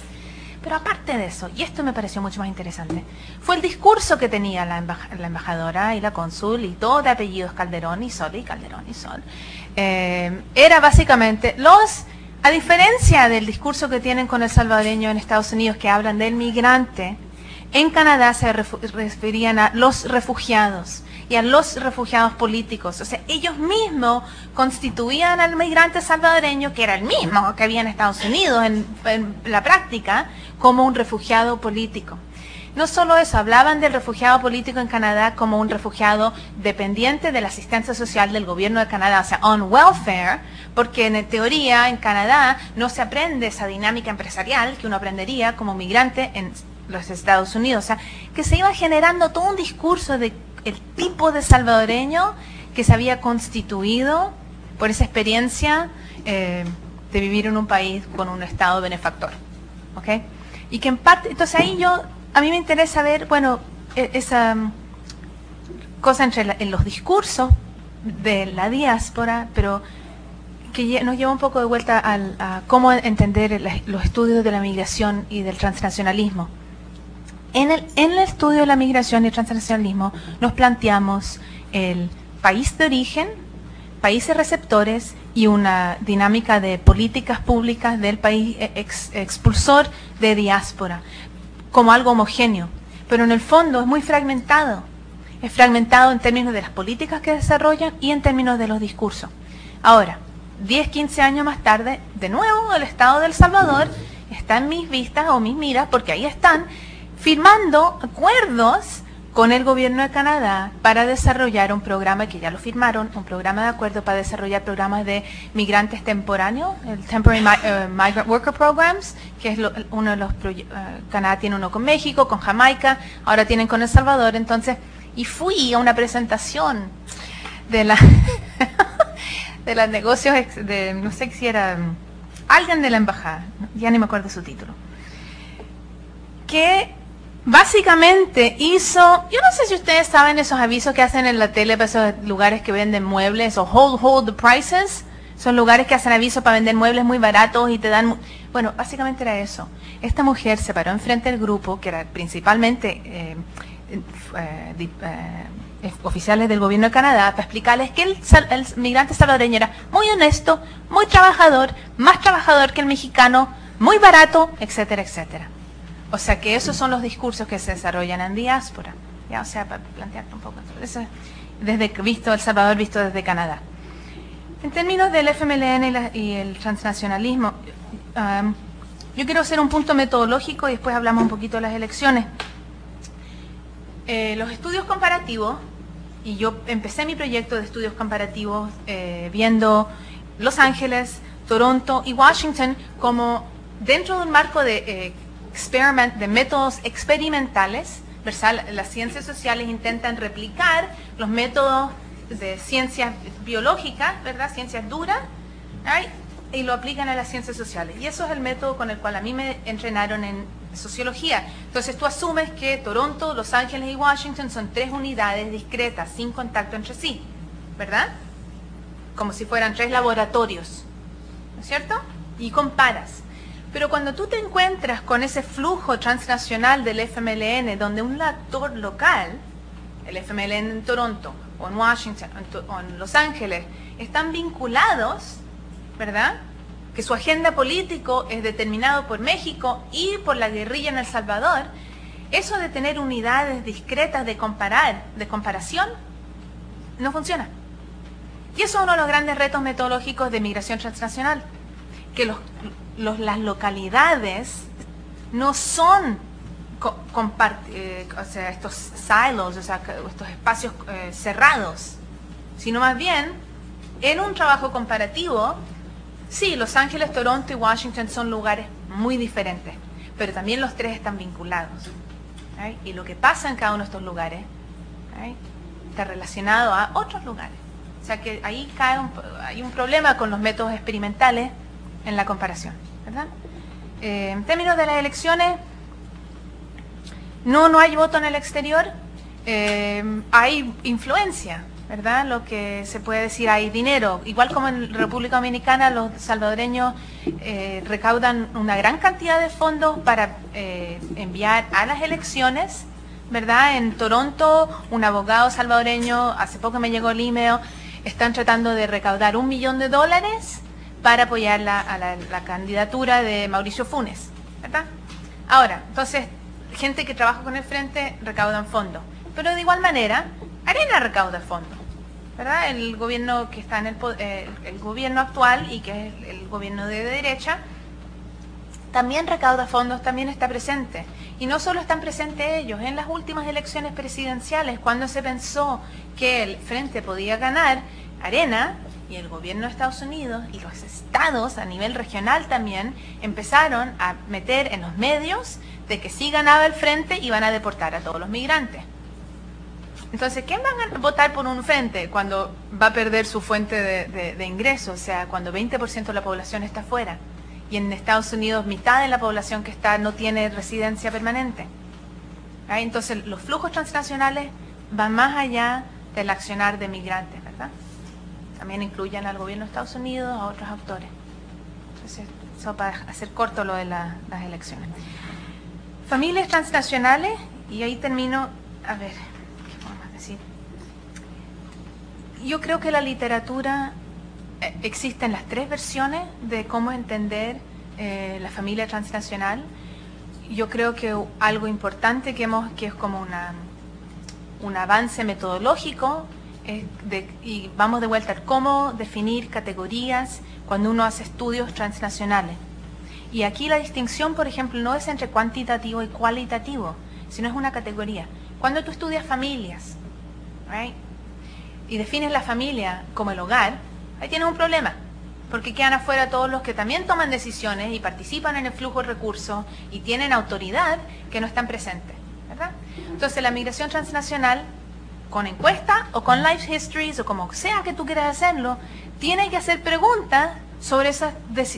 C: Pero aparte de eso, y esto me pareció mucho más interesante, fue el discurso que tenía la embajadora y la cónsul, y todo de apellidos Calderón y Sol, era básicamente a diferencia del discurso que tienen con el salvadoreño en Estados Unidos, que hablan del migrante, en Canadá se referían a los refugiados y a los refugiados políticos. O sea, ellos mismos constituían al migrante salvadoreño, que era el mismo que había en Estados Unidos en la práctica, como un refugiado político. No solo eso, hablaban del refugiado político en Canadá como un refugiado dependiente de la asistencia social del gobierno de Canadá, o sea, on welfare, porque en teoría en Canadá no se aprende esa dinámica empresarial que uno aprendería como migrante en los Estados Unidos. O sea, que se iba generando todo un discurso de
A: el tipo de salvadoreño que se había constituido por esa experiencia de vivir en un país con un Estado benefactor. ¿Ok? Y que en parte, entonces ahí a mí me interesa ver, bueno, esa cosa en los discursos de la diáspora, pero que nos lleva un poco de vuelta a cómo entender los estudios de la migración y del transnacionalismo. En el estudio de la migración y el transnacionalismo nos planteamos el país de origen, países receptores y una dinámica de políticas públicas del país expulsor de diáspora, como algo homogéneo. Pero en el fondo es muy fragmentado. Es fragmentado en términos de las políticas que desarrollan y en términos de los discursos. Ahora, 10, 15 años más tarde, de nuevo el Estado de El Salvador está en mis vistas o mis miras, porque ahí están firmando acuerdos con el gobierno de Canadá para desarrollar un programa, que ya lo firmaron, un programa de acuerdo para desarrollar programas de migrantes temporáneos, el Temporary Migrant Worker Programs, que es uno de los proyectos. Canadá tiene uno con México, con Jamaica, ahora tienen con El Salvador. Entonces, y fui a una presentación de la de los negocios, no sé si era alguien de la embajada, ya ni me acuerdo su título, que básicamente hizo, yo no sé si ustedes saben esos avisos que hacen en la tele para esos lugares que venden muebles, o hold the prices, son lugares que hacen avisos para vender muebles muy baratos y te dan, bueno, básicamente era eso. Esta mujer se paró enfrente del grupo, que era principalmente oficiales del gobierno de Canadá, para explicarles que el migrante salvadoreño era muy honesto, muy trabajador, más trabajador que el mexicano, muy barato, etcétera, etcétera. O sea que esos son los discursos que se desarrollan en diáspora. Ya, o sea, para plantearte un poco eso, El Salvador visto desde Canadá. En términos del FMLN y el transnacionalismo, yo quiero hacer un punto metodológico y después hablamos un poquito de las elecciones. Los estudios comparativos, y yo empecé mi proyecto de estudios comparativos viendo Los Ángeles, Toronto y Washington como dentro de un marco de métodos experimentales, ¿verdad? Las ciencias sociales intentan replicar los métodos de ciencias biológicas, ¿verdad? Ciencias duras, ¿right? Y lo aplican a las ciencias sociales. Y eso es el método con el cual a mí me entrenaron en sociología. Entonces tú asumes que Toronto, Los Ángeles y Washington son 3 unidades discretas, sin contacto entre sí, ¿verdad? Como si fueran 3 laboratorios, ¿no es cierto? Y comparas. Pero cuando tú te encuentras con ese flujo transnacional del FMLN, donde un actor local, el FMLN en Toronto, o en Washington, o en Los Ángeles, están vinculados, ¿verdad? Que su agenda político es determinado por México y por la guerrilla en El Salvador, eso de tener unidades discretas de comparación, no funciona. Y eso es uno de los grandes retos metodológicos de migración transnacional, que las localidades no son o sea, estos silos, o sea, estos espacios cerrados, sino más bien en un trabajo comparativo. Sí, Los Ángeles, Toronto y Washington son lugares muy diferentes, pero también los 3 están vinculados, ¿right? Y lo que pasa en cada uno de estos lugares, ¿right?, está relacionado a otros lugares. O sea que ahí hay un problema con los métodos experimentales en la comparación, ¿verdad? En términos de las elecciones, no hay voto en el exterior, hay influencia, ¿verdad? Lo que se puede decir, hay dinero. Igual como en República Dominicana, los salvadoreños recaudan una gran cantidad de fondos para enviar a las elecciones, ¿verdad? En Toronto, un abogado salvadoreño, hace poco me llegó el email, están tratando de recaudar $1 millón para apoyar a la candidatura de Mauricio Funes, ¿verdad? Ahora, entonces, gente que trabaja con el Frente recaudan fondos, pero de igual manera, Arena recauda fondos, ¿verdad? El gobierno que está en el gobierno actual y que es el gobierno de derecha, también recauda fondos, también está presente. Y no solo están presentes ellos, en las últimas elecciones presidenciales, cuando se pensó que el Frente podía ganar, Arena y el gobierno de Estados Unidos y los estados a nivel regional también empezaron a meter en los medios de que si ganaba el Frente iban a deportar a todos los migrantes. Entonces, ¿quién va a votar por un frente cuando va a perder su fuente de ingreso? O sea, cuando 20% de la población está fuera. Y en Estados Unidos mitad de la población que está no tiene residencia permanente. Entonces, los flujos transnacionales van más allá del accionar de migrantes, ¿verdad? También incluyen al gobierno de Estados Unidos, a otros actores. Entonces, eso para hacer corto lo de las elecciones. Familias transnacionales, y ahí termino, a ver, ¿qué podemos decir? Yo creo que la literatura, existen las 3 versiones de cómo entender la familia transnacional. Yo creo que algo importante que es como un avance metodológico, y vamos de vuelta a cómo definir categorías cuando uno hace estudios transnacionales. Y aquí la distinción, por ejemplo, no es entre cuantitativo y cualitativo, sino es una categoría. Cuando tú estudias familias, right, y defines la familia como el hogar, ahí tienes un problema, porque quedan afuera todos los que también toman decisiones y participan en el flujo de recursos y tienen autoridad que no están presentes, ¿verdad? Entonces la migración transnacional, con encuesta o con life histories o como sea que tú quieras hacerlo, tiene que hacer preguntas sobre esa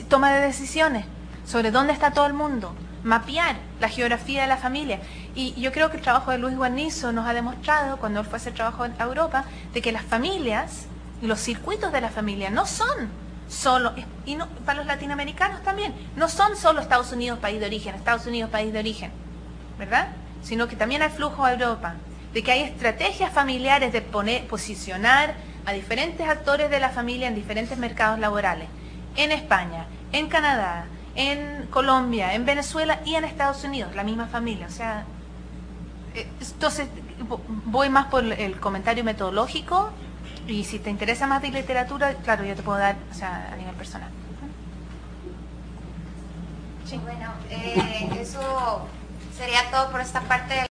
A: toma de decisiones, sobre dónde está todo el mundo, mapear la geografía de la familia. Y yo creo que el trabajo de Luis Guarnizo nos ha demostrado, cuando él fue a hacer trabajo en Europa, de que las familias y los circuitos de la familia no son solo, y no, para los latinoamericanos también, no son solo Estados Unidos, país de origen, Estados Unidos, país de origen, ¿verdad? Sino que también hay flujo a Europa, de que hay estrategias familiares de posicionar a diferentes actores de la familia en diferentes mercados laborales, en España, en Canadá, en Colombia, en Venezuela y en Estados Unidos, la misma familia. O sea, entonces voy más por el comentario metodológico, y si te interesa más de literatura, claro, yo te puedo dar, o sea, a nivel personal.
B: Sí. Bueno, eso sería todo por esta parte.